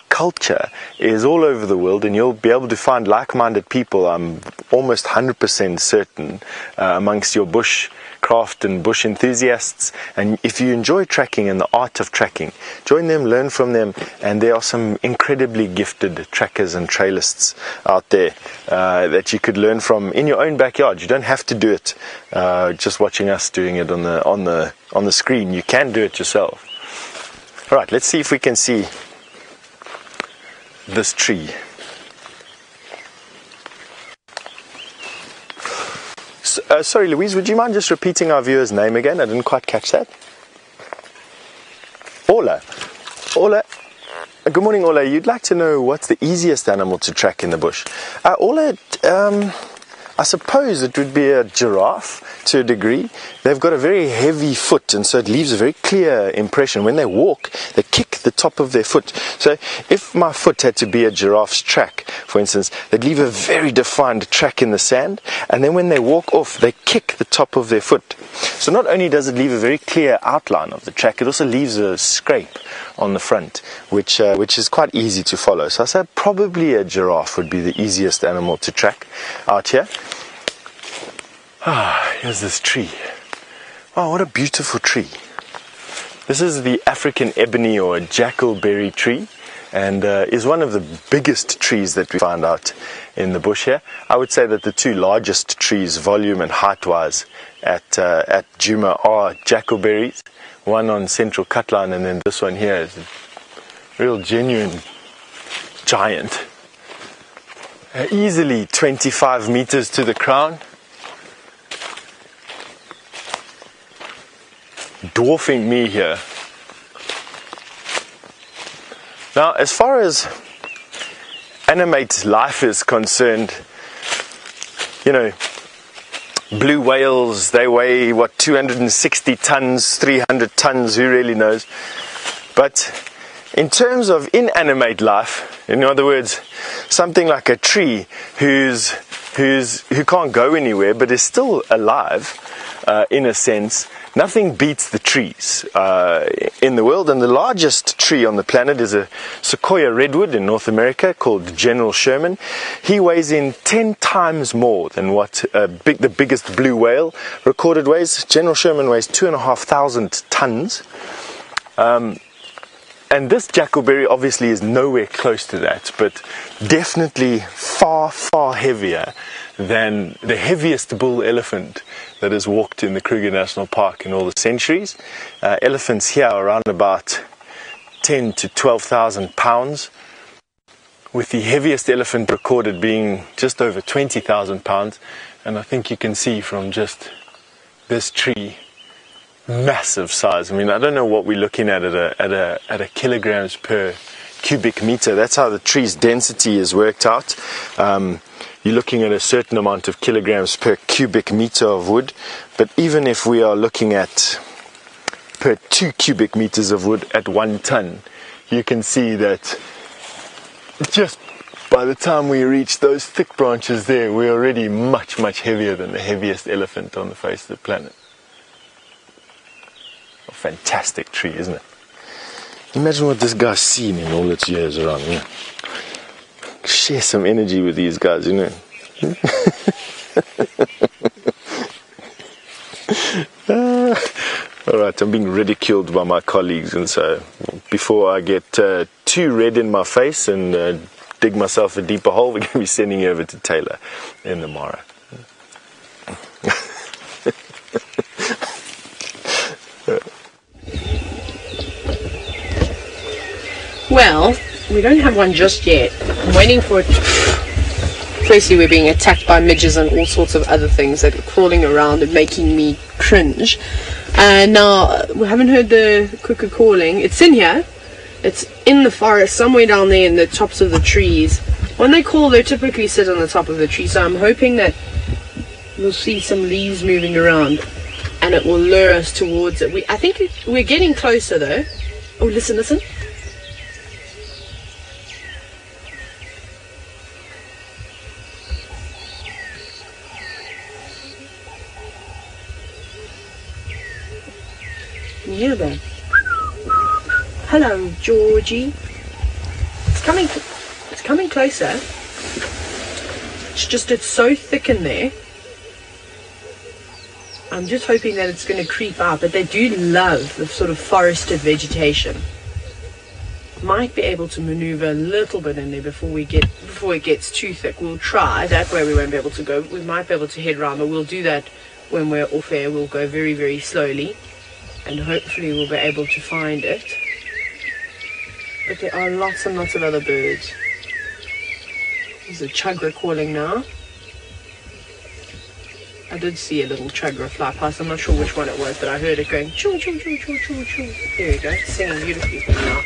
culture is all over the world, and you'll be able to find like-minded people, I'm almost 100% certain, amongst your bush craft and bush enthusiasts. And if you enjoy tracking and the art of tracking, join them, learn from them, and there are some incredibly gifted trackers and trailists out there that you could learn from in your own backyard. You don't have to do it just watching us doing it on the screen. You can do it yourself. All right, let's see if we can see this tree. Sorry, Louise, would you mind just repeating our viewer's name again? I didn't quite catch that. Ola. Ola. Good morning, Ola. You'd like to know what's the easiest animal to track in the bush? Ola, I suppose it would be a giraffe to a degree. They've got a very heavy foot, and so it leaves a very clear impression. When they walk, they kick the top of their foot. So if my foot had to be a giraffe's track, for instance, they'd leave a very defined track in the sand, and then when they walk off, they kick the top of their foot. So not only does it leave a very clear outline of the track, it also leaves a scrape on the front, which is quite easy to follow. So I say probably a giraffe would be the easiest animal to track out here. Here's this tree. Oh, what a beautiful tree. This is the African ebony or jackal berry tree, and is one of the biggest trees that we find out in the bush here. I would say that the two largest trees, volume and height-wise, at Djuma are jackal berries. One on Central Cutline, and then this one here is a real genuine giant. Easily 25 meters to the crown. Dwarfing me here. Now, as far as animate life is concerned, you know, blue whales, they weigh, what, 260 tons, 300 tons, who really knows? But in terms of inanimate life, in other words, something like a tree who can't go anywhere but is still alive, in a sense, nothing beats the trees in the world. And the largest tree on the planet is a sequoia redwood in North America called General Sherman. He weighs in 10 times more than what the biggest blue whale recorded weighs. General Sherman weighs 2,500 tons. And this jackalberry obviously is nowhere close to that, but definitely far, far heavier than the heaviest bull elephant that has walked in the Kruger National Park in all the centuries. Elephants here are around about 10 to 12,000 pounds, with the heaviest elephant recorded being just over 20,000 pounds. And I think you can see from just this tree, massive size. I mean, I don't know what we're looking at a kilograms per cubic meter. That's how the tree's density is worked out. You're looking at a certain amount of kilograms per cubic meter of wood, but even if we are looking at per 2 cubic meters of wood at 1 ton, you can see that just by the time we reach those thick branches there, we're already much, much heavier than the heaviest elephant on the face of the planet. A fantastic tree, isn't it? Imagine what this guy's seen in all its years around here. Share some energy with these guys, you know. Alright, I'm being ridiculed by my colleagues, and so before I get too red in my face and dig myself a deeper hole, we're going to be sending you over to Taylor in the Mara. Well, we don't have one just yet. I'm waiting for it Firstly, we're being attacked by midges and all sorts of other things that are crawling around and making me cringe. And now, we haven't heard the cuckoo calling. It's in here. It's in the forest, somewhere down there in the tops of the trees. When they call, they typically sit on the top of the tree. So I'm hoping that we'll see some leaves moving around and it will lure us towards it. I think we're getting closer though. Oh, listen. Can you hear that? Hello, Georgie. It's coming closer. It's so thick in there. I'm just hoping that it's going to creep out, but they do love the sort of forested vegetation. Might be able to maneuver a little bit in there before it gets too thick. We'll try. That way we won't be able to go. We might be able to head round, but we'll do that when we're off air. We'll go very, very slowly, and hopefully we'll be able to find it. But there are lots and lots of other birds. There's a chugger calling now. I did see a little chugger fly past. I'm not sure which one it was, but I heard it going choo choo choo choo choo choo. There we go, singing beautifully for me now.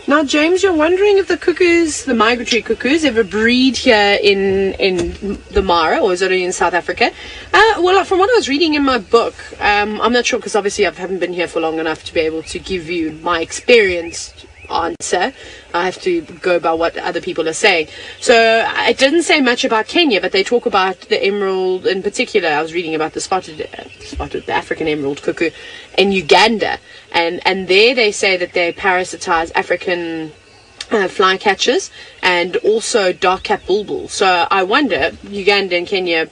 Now, James, you're wondering if the cuckoos, the migratory cuckoos, ever breed here in the Mara, or is it only in South Africa? Well, from what I was reading in my book, I'm not sure because obviously I haven't been here for long enough to be able to give you my experienced answer. I have to go by what other people are saying. So it didn't say much about Kenya, but they talk about the emerald in particular. I was reading about the the African emerald cuckoo in Uganda, and there they say that they parasitize African flycatchers and also dark-capped bulbuls. So I wonder, Uganda and Kenya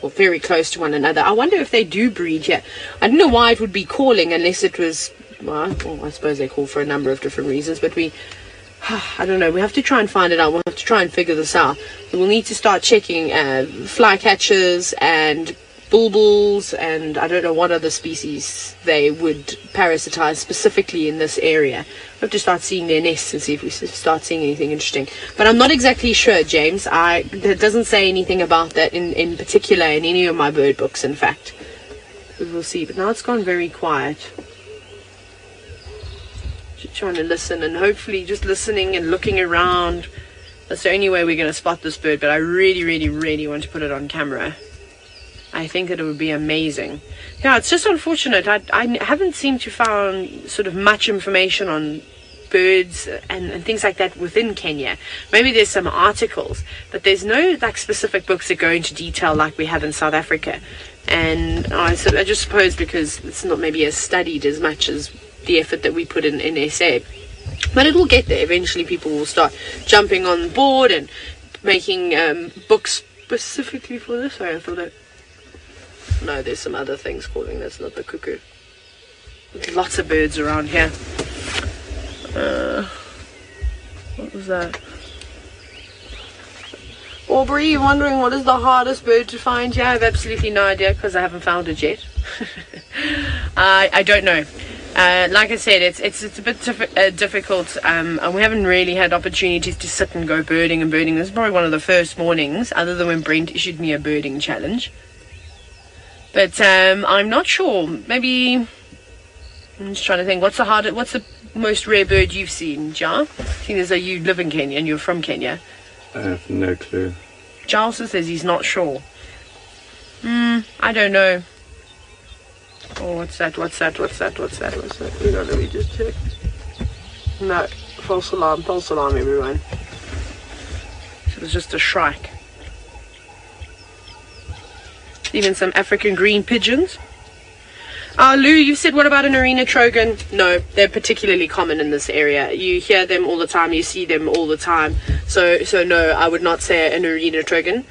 are very close to one another. I wonder if they do breed here. I don't know why it would be calling unless it was, well, I suppose they call for a number of different reasons, but I don't know. We have to try and find it out. We'll have to try and figure this out. We'll need to start checking flycatchers and bulbuls, and I don't know what other species they would parasitize specifically in this area. We have to start seeing their nests and see if we start seeing anything interesting. But I'm not exactly sure, James. It doesn't say anything about that in particular in any of my bird books, in fact. We will see. But now it's gone very quiet. Just trying to listen, and hopefully just listening and looking around. That's the only way we're going to spot this bird, but I really, really, really want to put it on camera. I think that it would be amazing. Yeah, it's just unfortunate. I haven't seemed to find sort of much information on birds and things like that within Kenya. Maybe there's some articles, but there's no like specific books that go into detail like we have in South Africa. And I just suppose because it's not maybe as studied as much as the effort that we put in SA. But it will get there. Eventually people will start jumping on board and making books specifically for this. Sorry, I thought that... No, there's some other things calling. That's not the cuckoo. There's lots of birds around here. What was that? Aubrey, you're wondering what is the hardest bird to find? Yeah, I have absolutely no idea because I haven't found it yet. I don't know. Like I said, it's a bit difficult, and we haven't really had opportunities to sit and go birding and birding. This is probably one of the first mornings, other than when Brent issued me a birding challenge. But I'm not sure. Maybe I'm just trying to think. What's the most rare bird you've seen, Jar? Seeing as though you live in Kenya and you're from Kenya. I have no clue. Giles says he's not sure. I don't know. Oh, what's that? Hang on, let me just check. No, false alarm, everyone. It was just a shrike. Even some African green pigeons. Lou, you said what about an arena trogon? No, they're particularly common in this area. You hear them all the time, you see them all the time. So no, I would not say an arena trogon.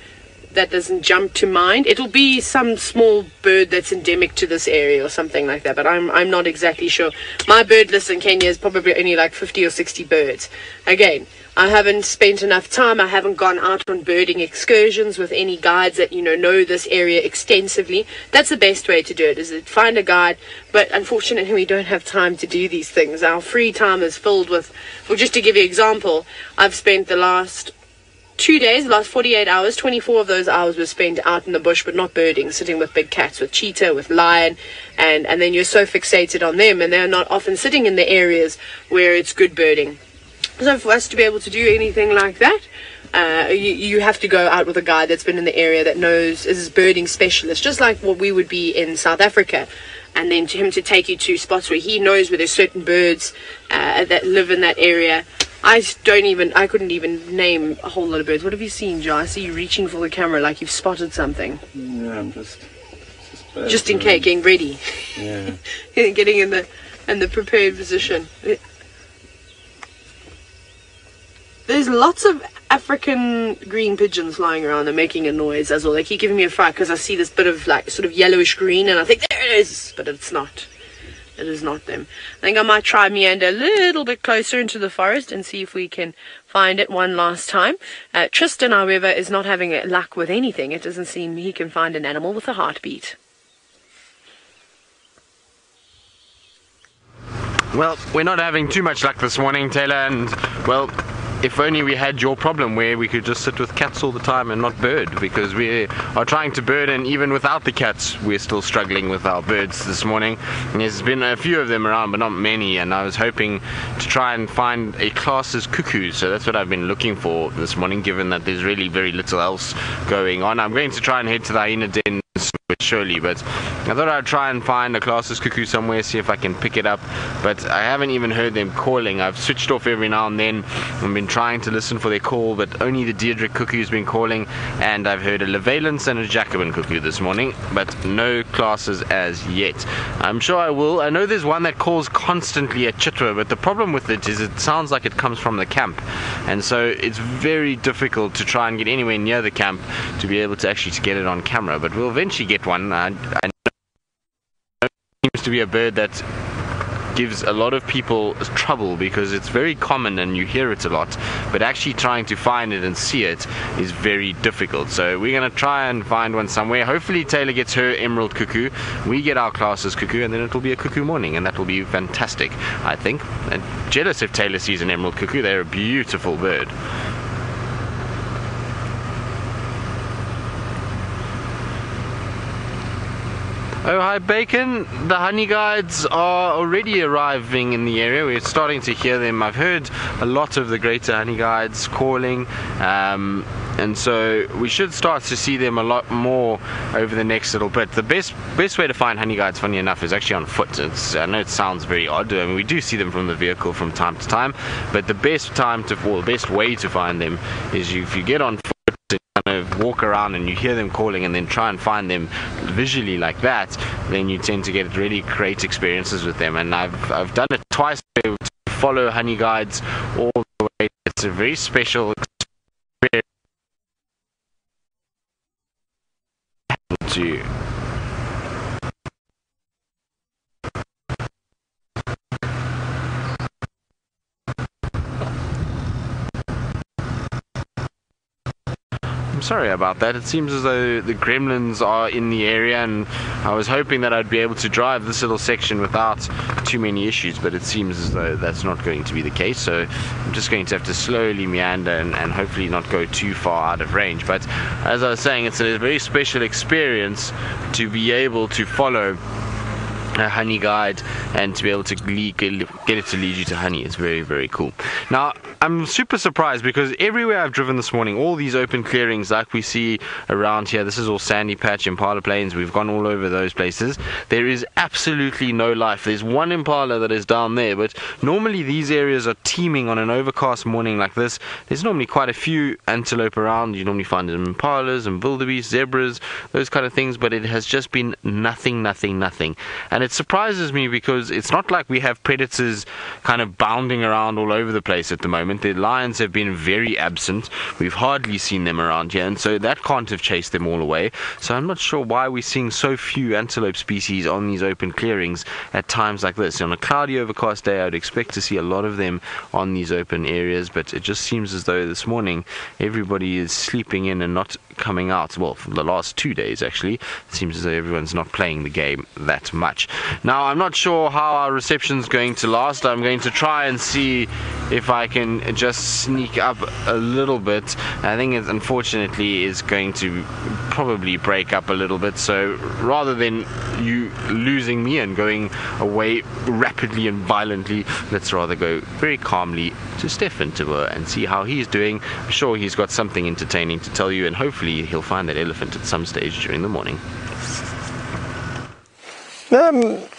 that doesn't jump to mind. It'll be some small bird that's endemic to this area or something like that, but I'm not exactly sure. My bird list in Kenya is probably only like 50 or 60 birds. Again, I haven't spent enough time. I haven't gone out on birding excursions with any guides that know this area extensively. That's the best way to do it, is to find a guide. But unfortunately, we don't have time to do these things. Our free time is filled with, well, just to give you an example, I've spent the last 2 days, the last 48 hours, 24 of those hours were spent out in the bush, but not birding, sitting with big cats, with cheetah, with lion, and then you're so fixated on them, and they're not often sitting in the areas where it's good birding. So for us to be able to do anything like that, you have to go out with a guide that's been in the area, that knows, is a birding specialist, just like what we would be in South Africa. And then to him to take you to spots where he knows where there's certain birds that live in that area. I couldn't even name a whole lot of birds. What have you seen, Joe? I see you reaching for the camera like you've spotted something. Yeah, I'm just in case, getting ready. Yeah. Getting in the prepared position. There's lots of African green pigeons flying around. They're making a noise as well. They keep giving me a fright because I see this bit of like sort of yellowish green, and I think there it is, but it's not. It is not them. I think I might try meander a little bit closer into the forest and see if we can find it one last time. Tristan, however, is not having luck with anything. It doesn't seem he can find an animal with a heartbeat. Well, we're not having too much luck this morning, Taylor, and, well, if only we had your problem where we could just sit with cats all the time and not bird, because we are trying to bird, and even without the cats we're still struggling with our birds this morning. And there's been a few of them around, but not many, and I was hoping to try and find a class's cuckoo, so that's what I've been looking for this morning, given that there's really very little else going on. I'm going to try and head to the hyena den surely, but I thought I'd try and find a class's cuckoo somewhere, see if I can pick it up, but I haven't even heard them calling. I've switched off every now and then. I've been trying to listen for their call, but only the Deirdre cuckoo's been calling, and I've heard a Levalence and a Jacobin cuckoo this morning, but no classes as yet. I'm sure I will. I know there's one that calls constantly at Chitwa, but the problem with it is it sounds like it comes from the camp, and so it's very difficult to try and get anywhere near the camp to be able to actually get it on camera, but we'll eventually get one. I know it seems to be a bird that gives a lot of people trouble because it's very common and you hear it a lot, but actually trying to find it and see it is very difficult. So we're going to try and find one somewhere. Hopefully Taylor gets her emerald cuckoo, we get our class's cuckoo, and then it'll be a cuckoo morning, and that will be fantastic, I think. And jealous if Taylor sees an emerald cuckoo. They're a beautiful bird. Oh, hi Bacon. The honey guides are already arriving in the area. We're starting to hear them. I've heard a lot of the greater honey guides calling, and so we should start to see them a lot more over the next little bit. The best way to find honey guides, funny enough, is actually on foot. I know it sounds very odd. I mean, we do see them from the vehicle from time to time, but the best way to find them is if you get on foot and kind of walk around and you hear them calling and then try and find them visually like that, then you tend to get really great experiences with them. And I've done it twice to follow honey guides all the way. It's a very special experience to I'm sorry about that. It seems as though the gremlins are in the area, and I was hoping that I'd be able to drive this little section without too many issues, but it seems as though that's not going to be the case. So I'm just going to have to slowly meander and hopefully not go too far out of range. But as I was saying, it's a very special experience to be able to follow a honey guide and to be able to get it to lead you to honey. It's very, very cool. Now I'm super surprised because everywhere I've driven this morning, all these open clearings like we see around here, this is all sandy patch, impala plains, we've gone all over those places, there is absolutely no life. There's one impala that is down there, but normally these areas are teeming on an overcast morning like this. There's normally quite a few antelope around. You normally find them impalas and wildebeest, zebras, those kind of things, but it has just been nothing. And it surprises me because it's not like we have predators kind of bounding around all over the place at the moment. The lions have been very absent. We've hardly seen them around here, and so that can't have chased them all away. So I'm not sure why we're seeing so few antelope species on these open clearings at times like this. On a cloudy, overcast day, I'd expect to see a lot of them on these open areas, but it just seems as though this morning everybody is sleeping in and not coming out. Well, for the last 2 days actually, it seems as though everyone's not playing the game that much. Now, I'm not sure how our reception's going to last. I'm going to try and see if I can just sneak up a little bit. I think it unfortunately is going to probably break up a little bit, so rather than you losing me and going away rapidly and violently, let's rather go very calmly to Stefan Djuma and see how he's doing. I'm sure he's got something entertaining to tell you, and hopefully he'll find that elephant at some stage during the morning.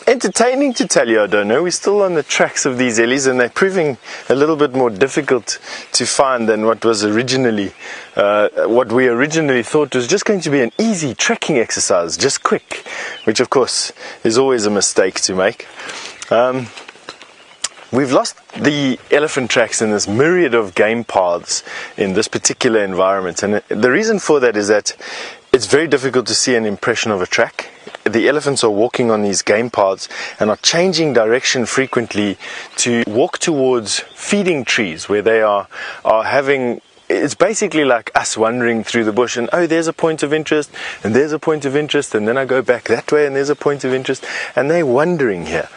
Entertaining to tell you, I don't know. We're still on the tracks of these ellies, and they're proving a little bit more difficult to find than what was originally, what we originally thought was just going to be an easy trekking exercise, just quick, which of course is always a mistake to make. We've lost the elephant tracks in this myriad of game paths in this particular environment, and the reason for that is that it's very difficult to see an impression of a track. The elephants are walking on these game paths and are changing direction frequently to walk towards feeding trees where they are having. It's basically like us wandering through the bush and, oh, there's a point of interest and there's a point of interest, and then I go back that way and there's a point of interest, and they're wandering here.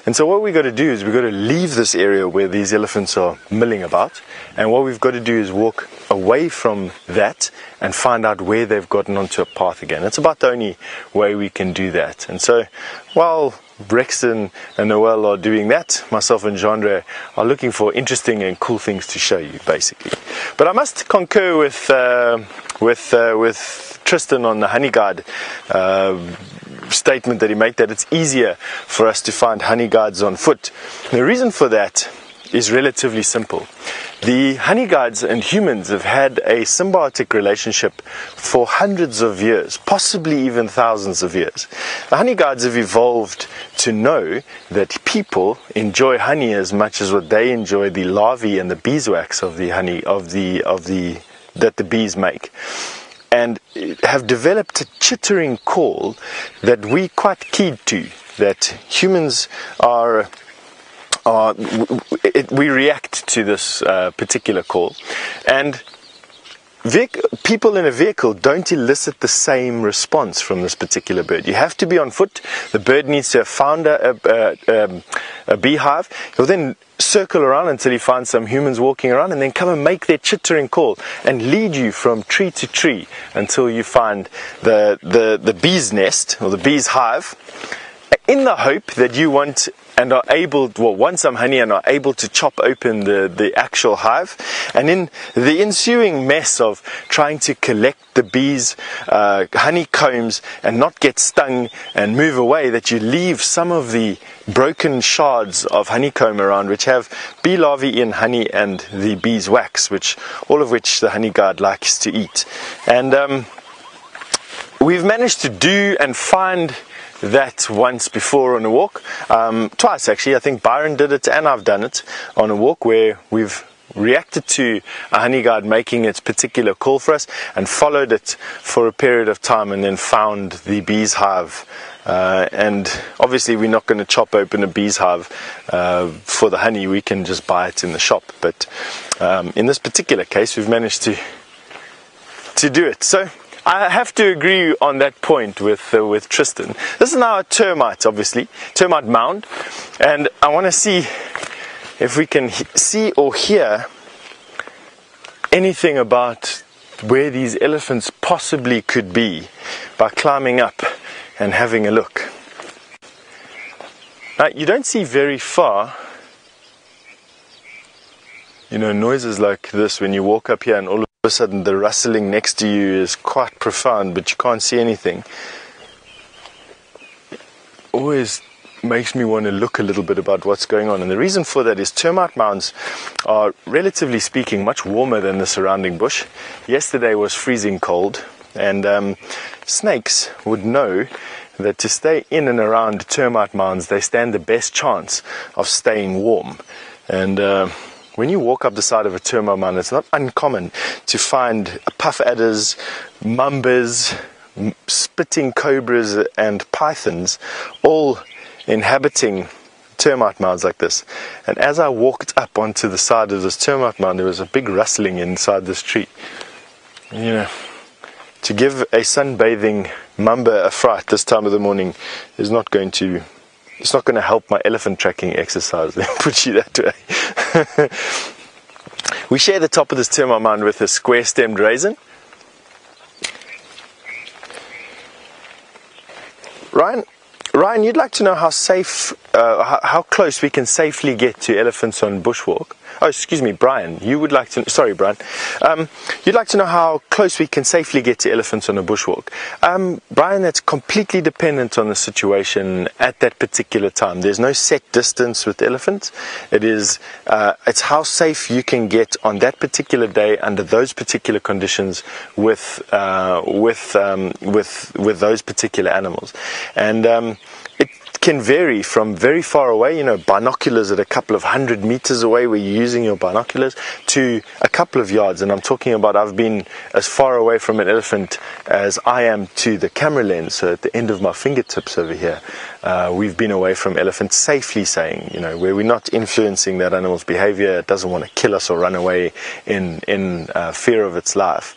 And so what we've got to do is we've got to leave this area where these elephants are milling about, and what we've got to do is walk away from that and find out where they've gotten onto a path again. It's about the only way we can do that. And so while Brexton and Noel are doing that, myself and Jean-Andre are looking for interesting and cool things to show you, basically. But I must concur with Tristan on the honey guide statement that he made, that it's easier for us to find honey guides on foot. The reason for that is relatively simple. The honey guides and humans have had a symbiotic relationship for hundreds of years, possibly even thousands of years. The honey guides have evolved to know that people enjoy honey as much as what they enjoy the larvae and the beeswax of the honey that the bees make, and have developed a chittering call that we quite keyed to, that humans are we react to this particular call, and people in a vehicle don't elicit the same response from this particular bird. You have to be on foot. The bird needs to have found a beehive. He'll then circle around until he finds some humans walking around, and then come and make their chittering call and lead you from tree to tree until you find the bee's nest or the bee's hive, in the hope that you want and are able, want some honey and are able to chop open the actual hive. And in the ensuing mess of trying to collect the bees' honeycombs and not get stung and move away, that you leave some of the broken shards of honeycomb around, which have bee larvae in honey and the bees' wax, all of which the honey guide likes to eat. And we've managed to do and find that once before on a walk, twice actually. I think Byron did it and I've done it on a walk where we've reacted to a honey guide making its particular call for us and followed it for a period of time and then found the bee's hive. And obviously we're not going to chop open a bee's hive for the honey. We can just buy it in the shop, but in this particular case we've managed to do it. So I have to agree on that point with Tristan. This is now a termite, obviously, termite mound, and I want to see if we can see or hear anything about where these elephants possibly could be by climbing up and having a look. Now, you don't see very far, noises like this when you walk up here and all of a sudden the rustling next to you is quite profound, but you can't see anything. Always makes me want to look a little bit about what's going on, and the reason for that is termite mounds are, relatively speaking, much warmer than the surrounding bush. Yesterday was freezing cold, and snakes would know that to stay in and around termite mounds, they stand the best chance of staying warm. And when you walk up the side of a termite mound, it's not uncommon to find puff adders, mambas, spitting cobras and pythons all inhabiting termite mounds like this. And as I walked up onto the side of this termite mound, there was a big rustling inside this tree. And, you know, to give a sunbathing mamba a fright this time of the morning is not going to, it's not going to help my elephant tracking exercise. Let me put you that way. We share the top of this termite mound with a square-stemmed raisin. Ryan, you'd like to know how safe, how close we can safely get to elephants on bushwalk. Oh, excuse me, Brian. You would like to. Sorry, Brian. You'd like to know how close we can safely get to elephants on a bushwalk. Brian, that's completely dependent on the situation at that particular time. There's no set distance with elephants. It's how safe you can get on that particular day under those particular conditions with those particular animals, and it can vary from very far away, you know, binoculars at a couple of 100 meters away where you're using your binoculars, to a couple of yards. And I'm talking about, I've been as far away from an elephant as I am to the camera lens, so at the end of my fingertips over here. We've been away from elephants safely, saying, you know, where we're not influencing that animal's behavior. It doesn't want to kill us or run away in fear of its life.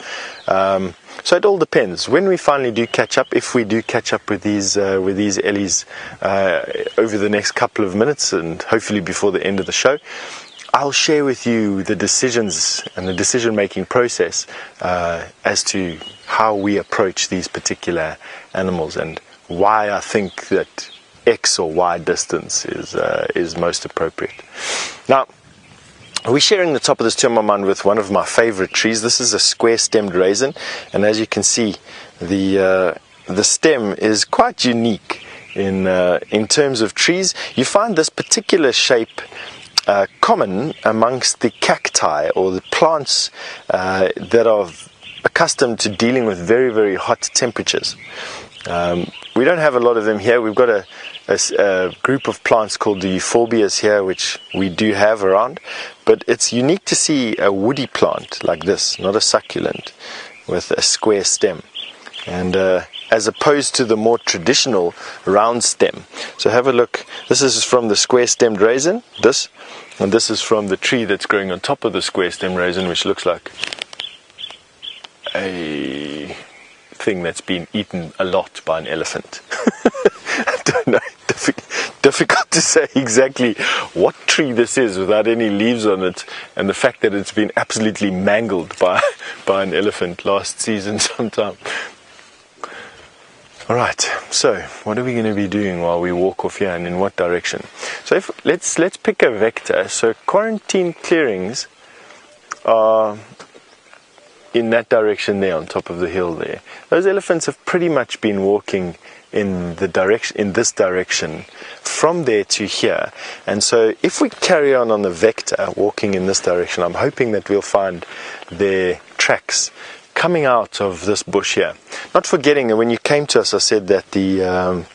So it all depends. When we finally do catch up, if we do catch up with these ellies over the next couple of minutes, and hopefully before the end of the show, I'll share with you the decisions and the decision-making process as to how we approach these particular animals and why I think that X or Y distance is most appropriate. Now, we're sharing the top of this termite mound with one of my favorite trees. This is a square-stemmed raisin, and as you can see, the stem is quite unique in terms of trees. You find this particular shape common amongst the cacti, or the plants that are accustomed to dealing with very, very hot temperatures. We don't have a lot of them here. We've got a group of plants called the euphorbias here, which we do have around, but it's unique to see a woody plant like this, not a succulent, with a square stem, and as opposed to the more traditional round stem. So have a look. This is from the square-stemmed raisin, and this is from the tree that's growing on top of the square-stemmed raisin, which looks like a thing that's been eaten a lot by an elephant. I don't know, difficult to say exactly what tree this is without any leaves on it, and the fact that it's been absolutely mangled by an elephant last season sometime. Alright, so what are we going to be doing while we walk off here, and in what direction? So let's pick a vector. So quarantine clearings are in that direction there, on top of the hill there. Those elephants have pretty much been walking in this direction from there to here, and so if we carry on the vector walking in this direction, I'm hoping that we'll find their tracks coming out of this bush here. Not forgetting that when you came to us, I said that the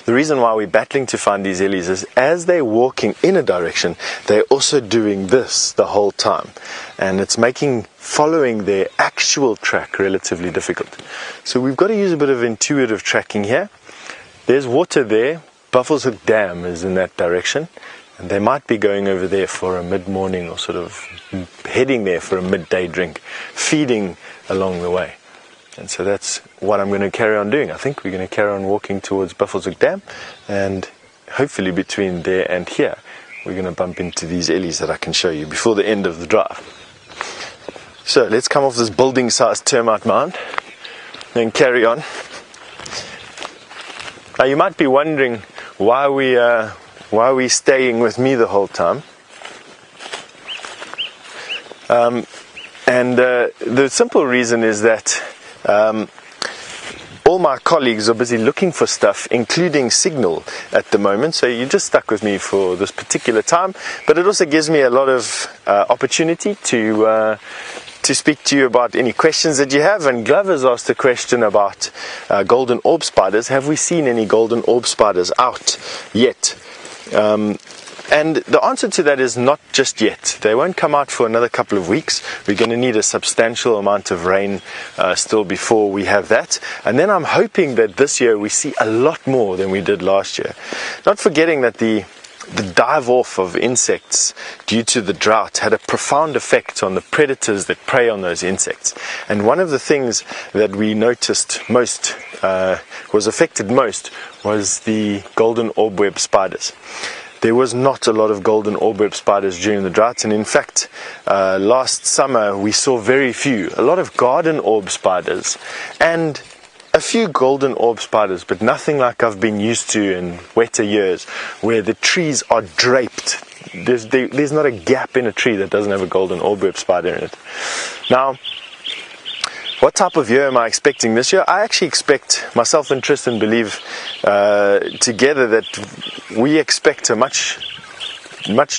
reason why we're battling to find these ellies is as they're walking in a direction, they're also doing this the whole time, and it's making following their actual track relatively difficult. So we've got to use a bit of intuitive tracking here. There's water there. Buffalo's Hook Dam is in that direction, and they might be going over there for a mid-morning, or sort of heading there for a midday drink, feeding along the way. And so that's what I'm going to carry on doing. I think we're going to carry on walking towards Buffalo's Hook Dam, and hopefully between there and here we're going to bump into these ellies that I can show you before the end of the drive. So let's come off this building-sized termite mound and carry on. Now you might be wondering why are we staying with me the whole time? The simple reason is that all my colleagues are busy looking for stuff, including signal at the moment, so you're just stuck with me for this particular time, but it also gives me a lot of opportunity to to speak to you about any questions that you have. And Glover's asked a question about golden orb spiders. Have we seen any golden orb spiders out yet? And the answer to that is not just yet. They won't come out for another couple of weeks. We're going to need a substantial amount of rain still before we have that. And then I'm hoping that this year we see a lot more than we did last year. Not forgetting that the dive off of insects due to the drought had a profound effect on the predators that prey on those insects. And one of the things that we noticed most, was affected most, was the golden orb web spiders. There was not a lot of golden orb web spiders during the drought, and in fact last summer we saw very few. A lot of garden orb spiders and a few golden orb spiders, but nothing like I've been used to in wetter years, where the trees are draped. There's not a gap in a tree that doesn't have a golden orb web spider in it. Now, what type of year am I expecting this year? I actually expect, myself and Tristan believe together, that we expect a much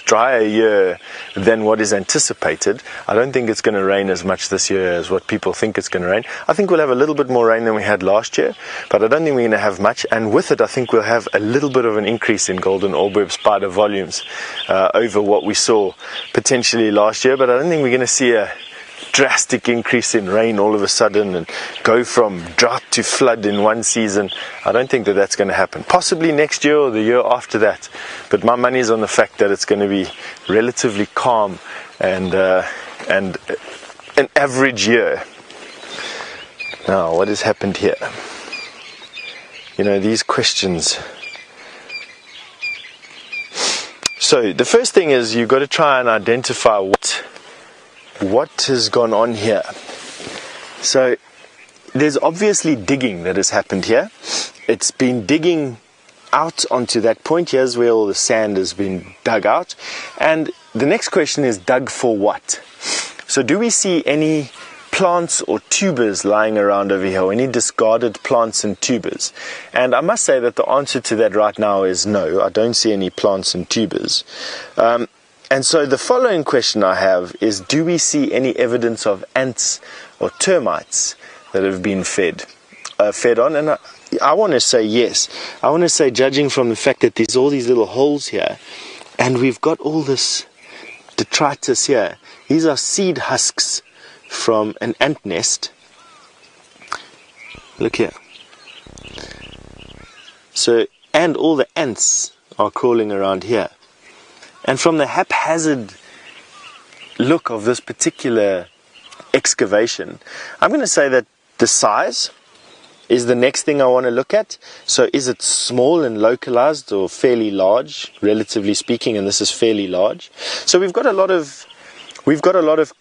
drier year than what is anticipated. I don't think it's going to rain as much this year as what people think it's going to rain. I think we'll have a little bit more rain than we had last year, but I don't think we're going to have much. And with it, I think we'll have a little bit of an increase in golden orb web spider volumes over what we saw potentially last year. But I don't think we're going to see a drastic increase in rain all of a sudden and go from drought to flood in one season. I don't think that that's going to happen. Possibly next year or the year after that, but my money's on the fact that it's going to be relatively calm and an average year. Now, what has happened here? You know, these questions. So the first thing is you've got to try and identify what has gone on here. So there's obviously digging that has happened here. It's been digging out onto that point. Here's where all the sand has been dug out. And the next question is, dug for what? So do we see any plants or tubers lying around over here, or any discarded plants and tubers? And I must say that the answer to that right now is no. I don't see any plants and tubers. And so the following question I have is, do we see any evidence of ants or termites that have been fed on? And I want to say yes. I want to say, judging from the fact that there's all these little holes here, and we've got all this detritus here. These are seed husks from an ant nest. Look here. So, and all the ants are crawling around here. And from the haphazard look of this particular excavation, I'm going to say that the size is the next thing I want to look at. So is it small and localized, or fairly large, relatively speaking? And this is fairly large. So we've got a lot of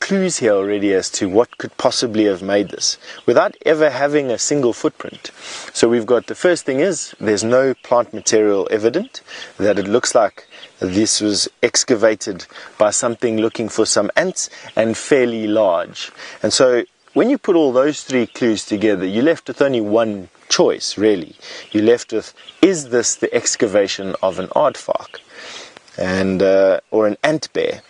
clues here already as to what could possibly have made this without ever having a single footprint. So we've got, the first thing is, there's no plant material evident, that it looks like this was excavated by something looking for some ants, and fairly large. And so when you put all those three clues together, you're left with only one choice, really. You're left with, is this the excavation of an aardvark, and or an Antbear,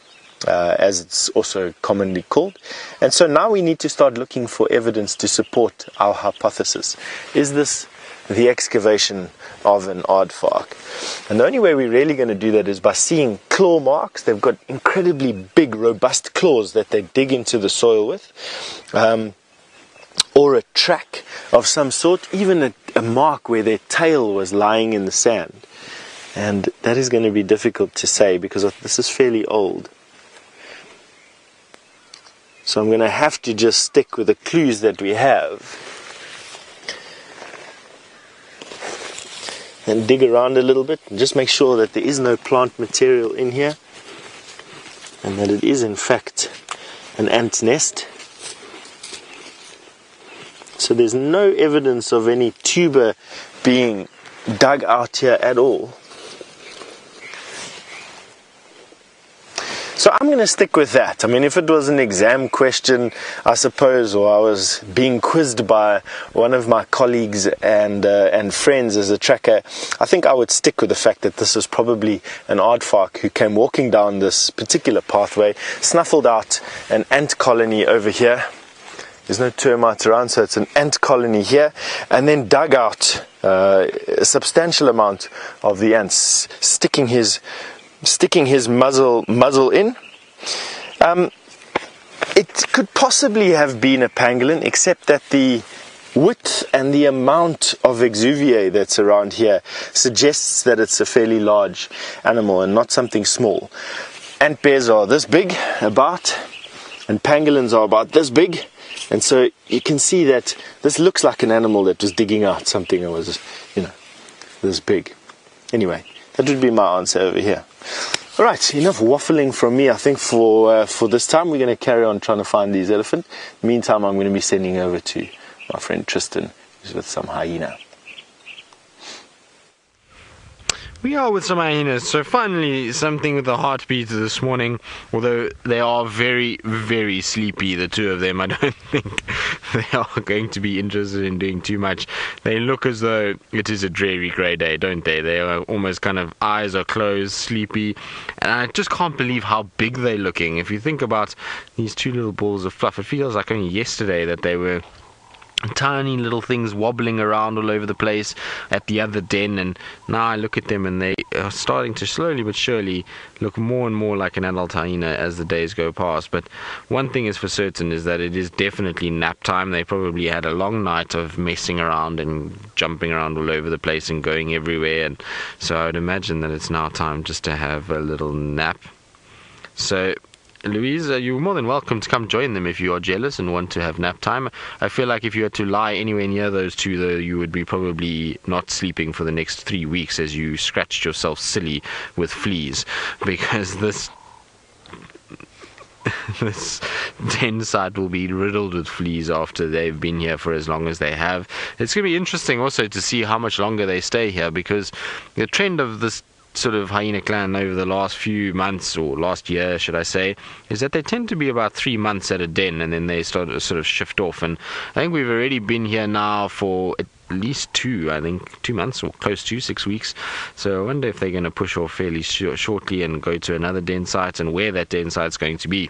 as it's also commonly called? And so now we need to start looking for evidence to support our hypothesis. Is this the excavation of an aardvark? And the only way we're really going to do that is by seeing claw marks. They've got incredibly big, robust claws that they dig into the soil with, or a track of some sort, even a mark where their tail was lying in the sand. And that is going to be difficult to say because this is fairly old. So I'm going to have to just stick with the clues that we have and dig around a little bit and just make sure that there is no plant material in here, and that it is in fact an ant's nest. So there's no evidence of any tuber being dug out here at all. So I'm going to stick with that. I mean, if it was an exam question, I suppose, or I was being quizzed by one of my colleagues and friends as a tracker, I think I would stick with the fact that this was probably an aardvark who came walking down this particular pathway, snuffled out an ant colony over here. There's no termites around, so it's an ant colony here, and then dug out a substantial amount of the ants, sticking his muzzle in. It could possibly have been a pangolin, except that the width and the amount of exuviae that's around here suggests that it's a fairly large animal and not something small. Antbears are this big, about, and pangolins are about this big. And so you can see that this looks like an animal that was digging out something that was, this big. Anyway, that would be my answer over here. All right, enough waffling from me, I think, for this time. We're going to carry on trying to find these elephants. Meantime, I'm going to be sending over to my friend Tristan, who's with some hyena. We are with some hyenas, so finally something with a heartbeat this morning, although they are very, very sleepy, the two of them. I don't think they are going to be interested in doing too much. They look as though it is a dreary grey day, don't they? They are almost kind of, eyes are closed, sleepy, and I just can't believe how big they're looking. If you think about these two little balls of fluff, it feels like only yesterday that they were tiny little things wobbling around all over the place at the other den, and now I look at them and they are starting to slowly but surely look more and more like an adult hyena as the days go past. But one thing is for certain is that it is definitely nap time. They probably had a long night of messing around and jumping around all over the place and going everywhere, and so I would imagine that it's now time just to have a little nap. So Louise, you're more than welcome to come join them if you are jealous and want to have nap time. I feel like if you had to lie anywhere near those two, though, you would be probably not sleeping for the next 3 weeks as you scratched yourself silly with fleas, because this den site will be riddled with fleas after they've been here for as long as they have. It's going to be interesting also to see how much longer they stay here, because the trend of this sort of hyena clan over the last few months, or last year should I say, is that they tend to be about 3 months at a den, and then they start to sort of shift off. And I think we've already been here now for at least 2 months, or close to 6 weeks. So I wonder if they're going to push off fairly shortly and go to another den site, and where that den site's going to be.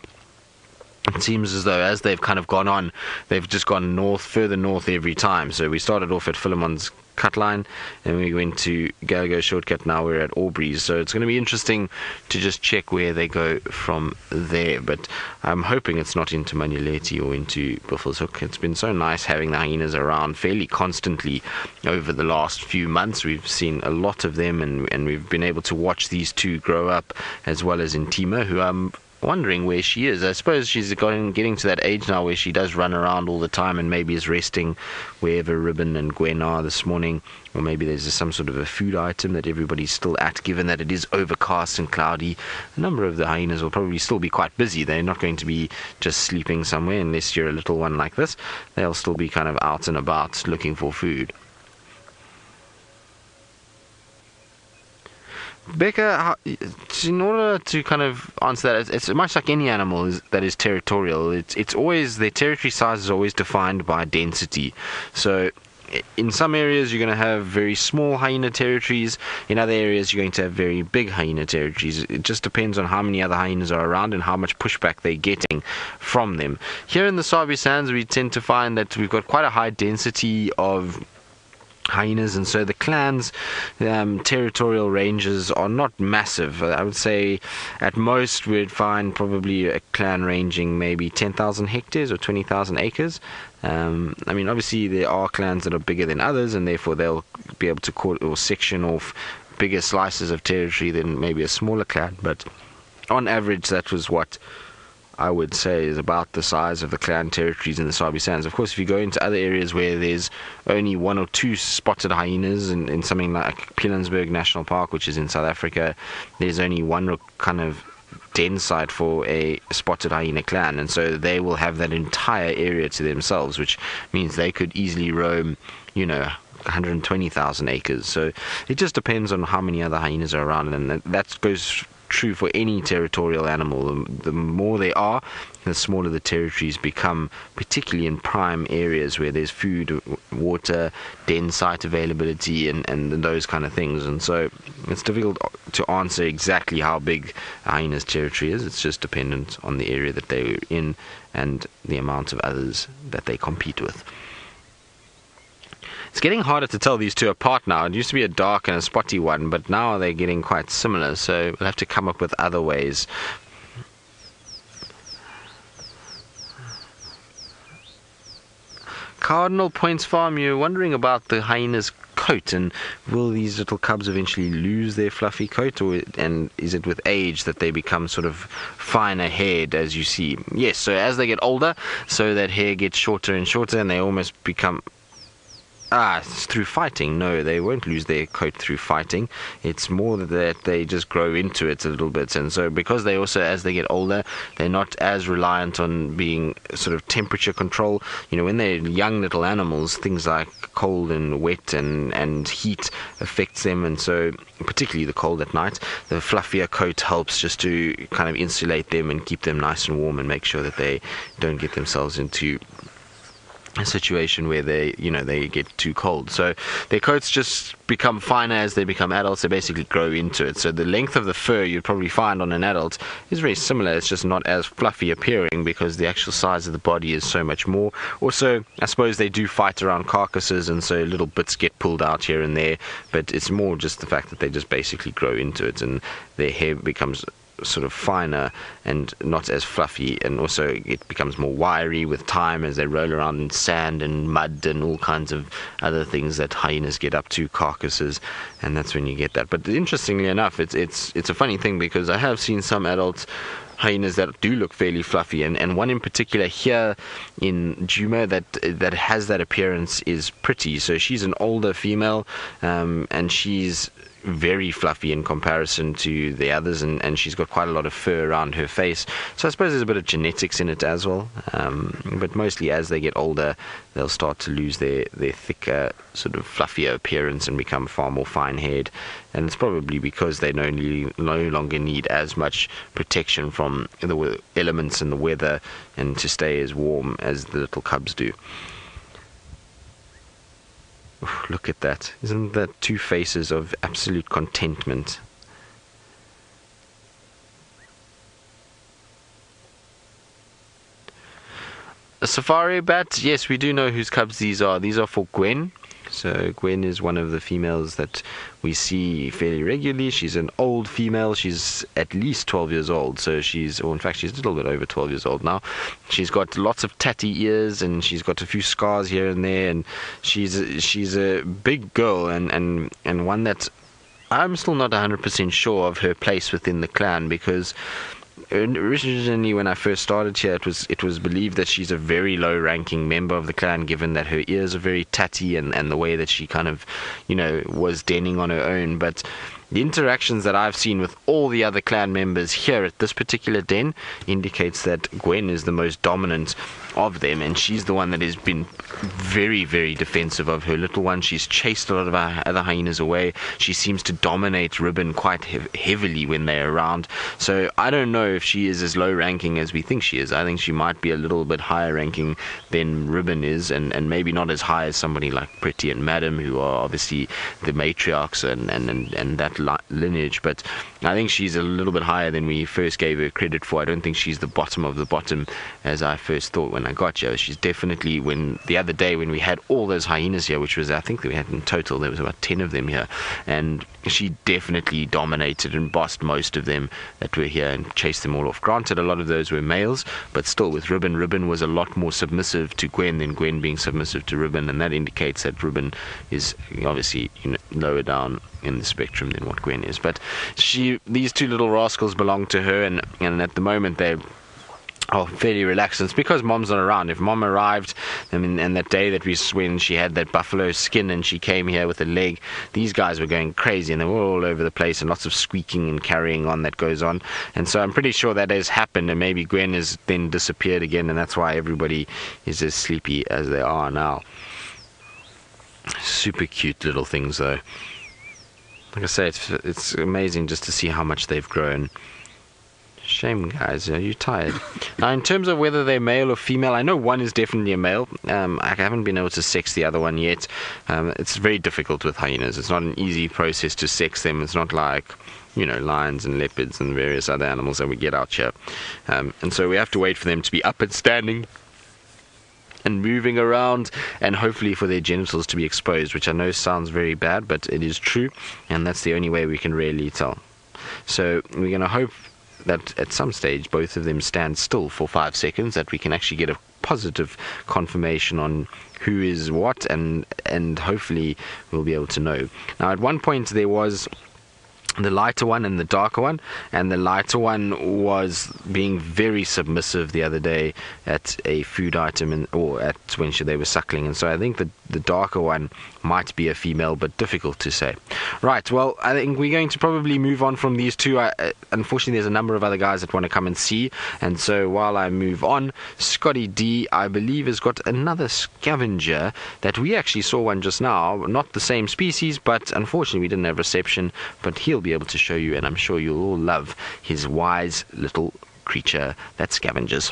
It seems as though as they've kind of gone on, they've just gone north, further north every time. So we started off at Philemon's cut line, and we went to Gallagher shortcut. Now we're at Aubrey's, so it's going to be interesting to just check where they go from there. But I'm hoping it's not into Manuleti or into Buffelshoek. It's been so nice having the hyenas around fairly constantly over the last few months. We've seen a lot of them, and we've been able to watch these two grow up, as well as Intima, who I'm wondering where she is. I suppose she's getting to that age now where she does run around all the time, and maybe is resting wherever Ribbon and Gwen are this morning, or maybe there's some sort of a food item that everybody's still at, given that it is overcast and cloudy. A number of the hyenas will probably still be quite busy. They're not going to be just sleeping somewhere unless you're a little one like this. They'll still be kind of out and about looking for food. Becca, in order to kind of answer that, it's much like any animal that is territorial. It's always, their territory size is always defined by density. So in some areas you're going to have very small hyena territories. In other areas you're going to have very big hyena territories. It just depends on how many other hyenas are around and how much pushback they're getting from them. Here in the Sabi Sands we tend to find that we've got quite a high density of hyenas, and so the clan's territorial ranges are not massive. I would say at most we'd find probably a clan ranging maybe 10,000 hectares or 20,000 acres. I mean, obviously there are clans that are bigger than others, and therefore they'll be able to call or section off bigger slices of territory than maybe a smaller clan, but on average that was what I would say is about the size of the clan territories in the Sabi Sands. Of course, if you go into other areas where there's only 1 or 2 spotted hyenas, in something like Pielanesberg National Park, which is in South Africa, there's only one kind of den site for a spotted hyena clan, and so they will have that entire area to themselves, which means they could easily roam, 120,000 acres. So it just depends on how many other hyenas are around, and that goes true for any territorial animal. The more they are, the smaller the territories become, particularly in prime areas where there's food, water, den site availability, and those kind of things. And so it's difficult to answer exactly how big a hyena's territory is. It's just dependent on the area that they're in and the amount of others that they compete with. It's getting harder to tell these two apart now. It used to be a dark and a spotty one, but now they're getting quite similar, so we'll have to come up with other ways. Cardinal Points Farm, you're wondering about the hyena's coat, and will these little cubs eventually lose their fluffy coat, and is it with age that they become sort of finer haired, as you see? Yes, so as they get older, so that hair gets shorter and shorter, and they almost become... it's through fighting. No, they won't lose their coat through fighting. It's more that they just grow into it a little bit. And so because they also, as they get older, they're not as reliant on being sort of temperature control. You know, when they're young little animals, things like cold and wet and heat affects them. And so particularly the cold at night, the fluffier coat helps just to kind of insulate them and keep them nice and warm and make sure that they don't get themselves into a situation where they get too cold. So their coats just become finer as they become adults. They basically grow into it. So the length of the fur you'd probably find on an adult is very similar. It's just not as fluffy appearing because the actual size of the body is so much more. Also, I suppose they do fight around carcasses, and so little bits get pulled out here and there, but it's more just the fact that they just basically grow into it, and their hair becomes sort of finer and not as fluffy, and also it becomes more wiry with time as they roll around in sand and mud and all kinds of other things that hyenas get up to, carcasses, and that's when you get that. But interestingly enough, it's a funny thing, because I have seen some adult hyenas that do look fairly fluffy, and one in particular here in Djuma that has that appearance is Pretty. So she's an older female, and she's very fluffy in comparison to the others, and she's got quite a lot of fur around her face. So I suppose there's a bit of genetics in it as well, but mostly as they get older they'll start to lose their thicker, sort of fluffier appearance and become far more fine-haired, and it's probably because they no longer need as much protection from the elements and the weather and to stay as warm as the little cubs do. Look at that. Isn't that two faces of absolute contentment? A safari bat, yes, we do know whose cubs these are. These are for Gwen. So Gwen is one of the females that we see fairly regularly. She's an old female. She's at least 12 years old. So she's a little bit over 12 years old now. She's got lots of tatty ears, and she's got a few scars here and there, and she's a big girl, and one that I'm still not 100% sure of her place within the clan, because originally when I first started here, it was believed that she's a very low ranking member of the clan, given that her ears are very tatty and the way that she kind of was denning on her own. But the interactions that I've seen with all the other clan members here at this particular den indicates that Gwen is the most dominant of them, and she's the one that has been very, very defensive of her little one. She's chased a lot of our other hyenas away. She seems to dominate Ribbon quite heavily when they're around. So I don't know if she is as low ranking as we think she is. I think she might be a little bit higher ranking than Ribbon is, and maybe not as high as somebody like Pretty and Madam, who are obviously the matriarchs and that lineage. But I think she's a little bit higher than we first gave her credit for. I don't think she's the bottom of the bottom as I first thought when I got here. She's definitely, the other day when we had all those hyenas here, which was, I think that we had in total, there was about 10 of them here, and she definitely dominated and bossed most of them that were here and chased them all off. Granted, a lot of those were males, but still with Ribbon was a lot more submissive to Gwen than Gwen being submissive to Ribbon, and that indicates that Ribbon is obviously lower down in the spectrum than what Gwen is. But these two little rascals belong to her, and at the moment they're fairly relaxed. And it's because Mom's not around. If Mom arrived, and that day when she had that buffalo skin and she came here with a leg, these guys were going crazy and they were all over the place, and lots of squeaking and carrying on that goes on. And so I'm pretty sure that has happened, and maybe Gwen has then disappeared again, and that's why everybody is as sleepy as they are now. Super cute little things though. Like I say, it's amazing just to see how much they've grown. Shame, guys. Are you tired? Now, in terms of whether they're male or female, I know one is definitely a male. I haven't been able to sex the other one yet. It's very difficult with hyenas. It's not an easy process to sex them. It's not like, lions and leopards and various other animals that we get out here. And so we have to wait for them to be up and standing and moving around, and hopefully for their genitals to be exposed, which I know sounds very bad, but it is true, and that's the only way we can really tell. So we're going to hope that at some stage both of them stand still for 5 seconds, that we can actually get a positive confirmation on who is what, and hopefully we'll be able to know. Now, at one point there was the lighter one and the darker one, and the lighter one was being very submissive the other day at a food item or at when they were suckling, and so I think the darker one might be a female, but difficult to say. Right, well, I think we're going to probably move on from these two. Unfortunately, there's a number of other guys that want to come and see, and so while I move on, Scotty D, I believe, has got another scavenger that we actually saw one just now, not the same species, but unfortunately we didn't have reception, but he'll be able to show you, and I'm sure you'll all love his wise little creature that scavengers.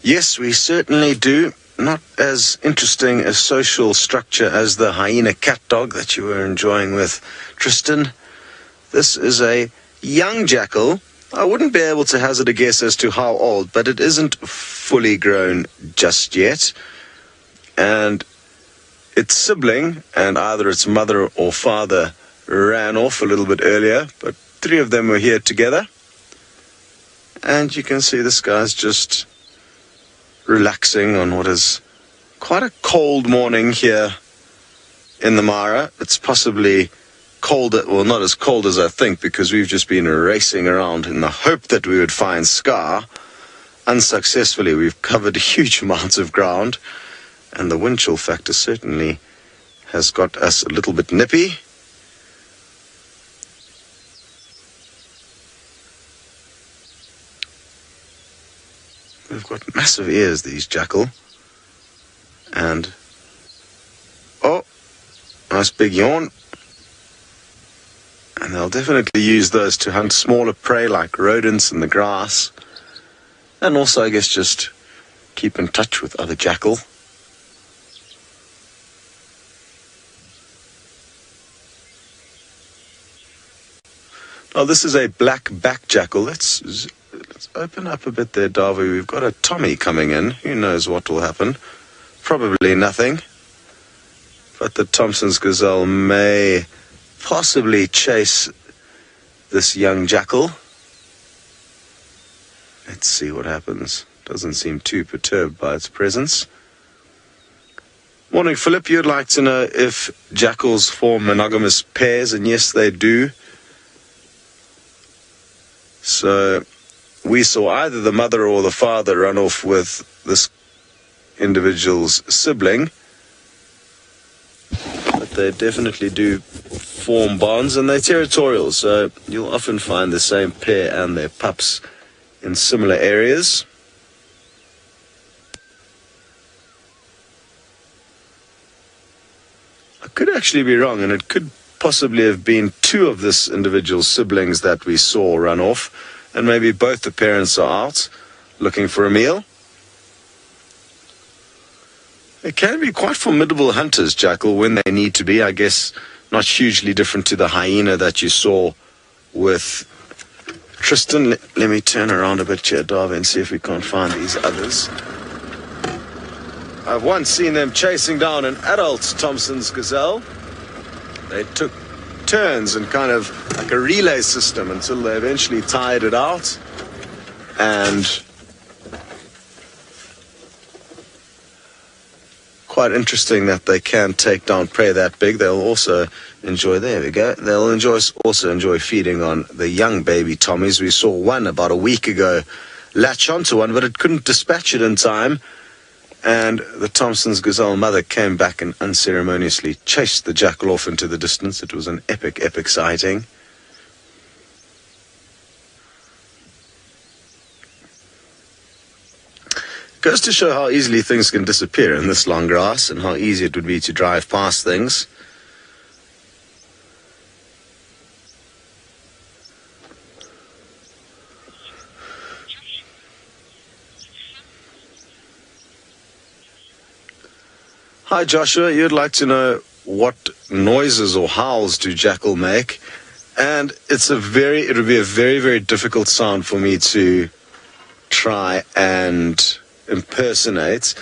Yes, we certainly do. Not as interesting a social structure as the hyena cat dog that you were enjoying with Tristan. This is a young jackal. I wouldn't be able to hazard a guess as to how old, but it isn't fully grown just yet. And its sibling, and either its mother or father, ran off a little bit earlier, but 3 of them were here together. And you can see this guy's just relaxing on what is quite a cold morning here in the Mara. It's possibly colder, well, not as cold as I think, because we've just been racing around in the hope that we would find Scar. Unsuccessfully, we've covered huge amounts of ground, and the wind chill factor certainly has got us a little bit nippy. They've got massive ears, these jackal. And, oh, nice big yawn. And they'll definitely use those to hunt smaller prey like rodents in the grass. And also, I guess, just keep in touch with other jackal. Oh, this is a black back jackal. Let's open up a bit there, Darby. We've got a Tommy coming in. Who knows what will happen? Probably nothing. But the Thompson's gazelle may possibly chase this young jackal. Let's see what happens. Doesn't seem too perturbed by its presence. Morning, Philip. You'd like to know if jackals form monogamous pairs, and yes, they do. So we saw either the mother or the father run off with this individual's sibling, but they definitely do form bonds, and they're territorial, so you'll often find the same pair and their pups in similar areas. I could actually be wrong, and it could possibly have been 2 of this individual's siblings that we saw run off, and maybe both the parents are out looking for a meal. They can be quite formidable hunters, jackal, when they need to be. I guess not hugely different to the hyena that you saw with Tristan. Let me turn around a bit here, Darby, and see if we can't find these others. I've once seen them chasing down an adult Thompson's gazelle. They took turns and kind of like a relay system until they eventually tired it out. And quite interesting that they can take down prey that big. They'll also enjoy, there we go, they'll also enjoy feeding on the young baby Tommies. We saw one about a week ago latch onto one, but it couldn't dispatch it in time. And the Thompson's gazelle mother came back and unceremoniously chased the jackal off into the distance. It was an epic, epic sighting. It goes to show how easily things can disappear in this long grass, and how easy it would be to drive past things. Hi Joshua, you'd like to know what noises or howls do jackal make? And it would be a very, very difficult sound for me to try and impersonate.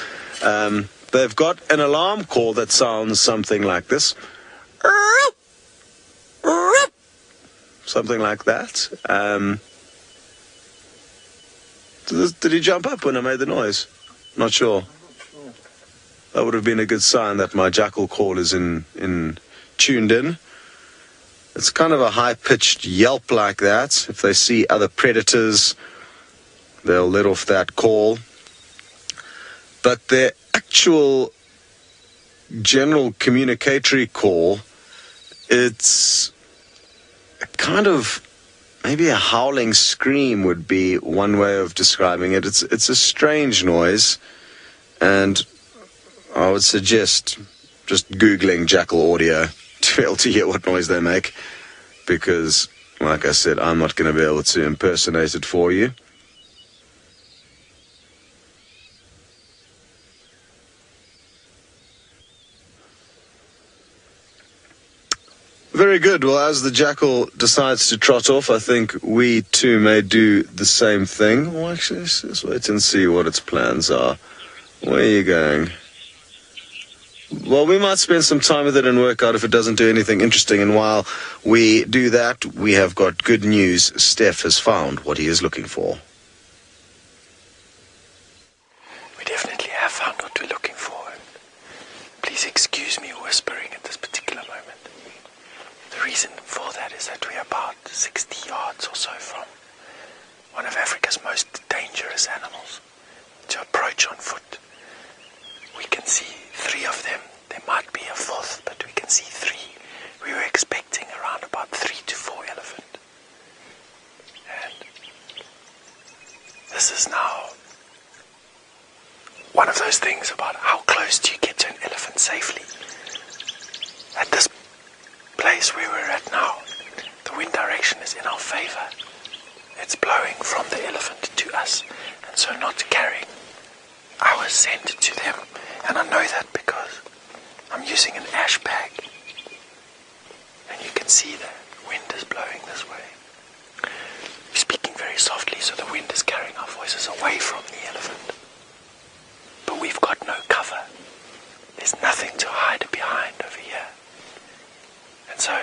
They've got an alarm call that sounds something like this. Something like that. Did he jump up when I made the noise? Not sure. That would have been a good sign that my jackal call is tuned in. It's kind of a high-pitched yelp like that. If they see other predators, they'll let off that call. But their actual general communicatory call, it's kind of, maybe a howling scream would be one way of describing it. It's a strange noise, and I would suggest just Googling jackal audio to be able to hear what noise they make, because, like I said, I'm not going to be able to impersonate it for you. Very good. Well, as the jackal decides to trot off, I think we too may do the same thing. Well, actually, let's wait and see what its plans are. Where are you going? Well, we might spend some time with it and work out if it doesn't do anything interesting. And while we do that, we have got good news. Steph has found what he is looking for. We definitely have found what we're looking for. Please excuse me whispering at this particular moment. The reason for that is that we're about 60 yards or so from one of Africa's most dangerous animals to approach on foot. We can see 3 of them. There might be a 4th, but we can see 3. We were expecting around about 3 to 4 elephant. And this is now one of those things about how close do you get to an elephant safely. At this place where we're at now, the wind direction is in our favor. It's blowing from the elephant to us, and so not carrying our scent to them. And I know that because I'm using an ash bag, and you can see the wind is blowing this way. We're speaking very softly, so the wind is carrying our voices away from the elephant. But we've got no cover. There's nothing to hide behind over here. And so,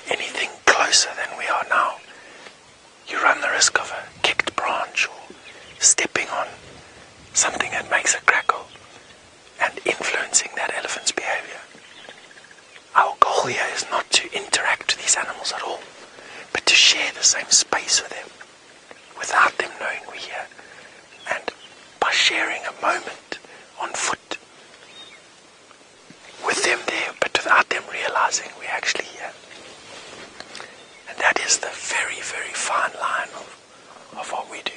anything closer than we are now, you run the risk of a kicked branch or stepping on something that makes a crackle and influencing that elephant's behavior. Our goal here is not to interact with these animals at all, but to share the same space with them without them knowing we're here, and by sharing a moment on foot with them there, but without them realizing we're actually here. And that is the very, very fine line of what we do.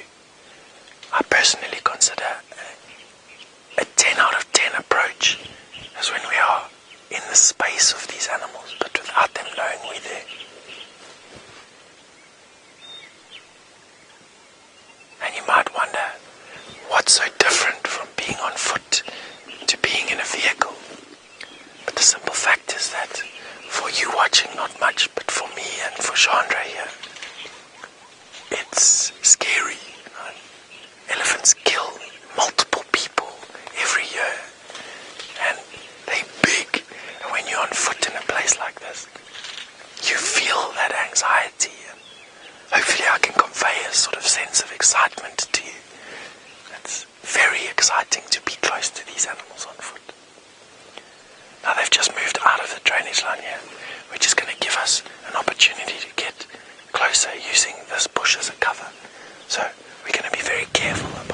I personally consider a 10 out of 10 approach is when we are in the space of these animals, but without them knowing we're there. And you might wonder, what's so different from being on foot to being in a vehicle? But the simple fact is that for you watching, not much, but for me and for Chandra here, it's scary. Elephants kill multiple people every year, and they're big. And when you're on foot in a place like this, you feel that anxiety, and hopefully I can convey a sort of sense of excitement to you. It's very exciting to be close to these animals on foot. Now they've just moved out of the drainage line here, which is going to give us an opportunity to get closer using this bush as a cover. So we're going to be very careful about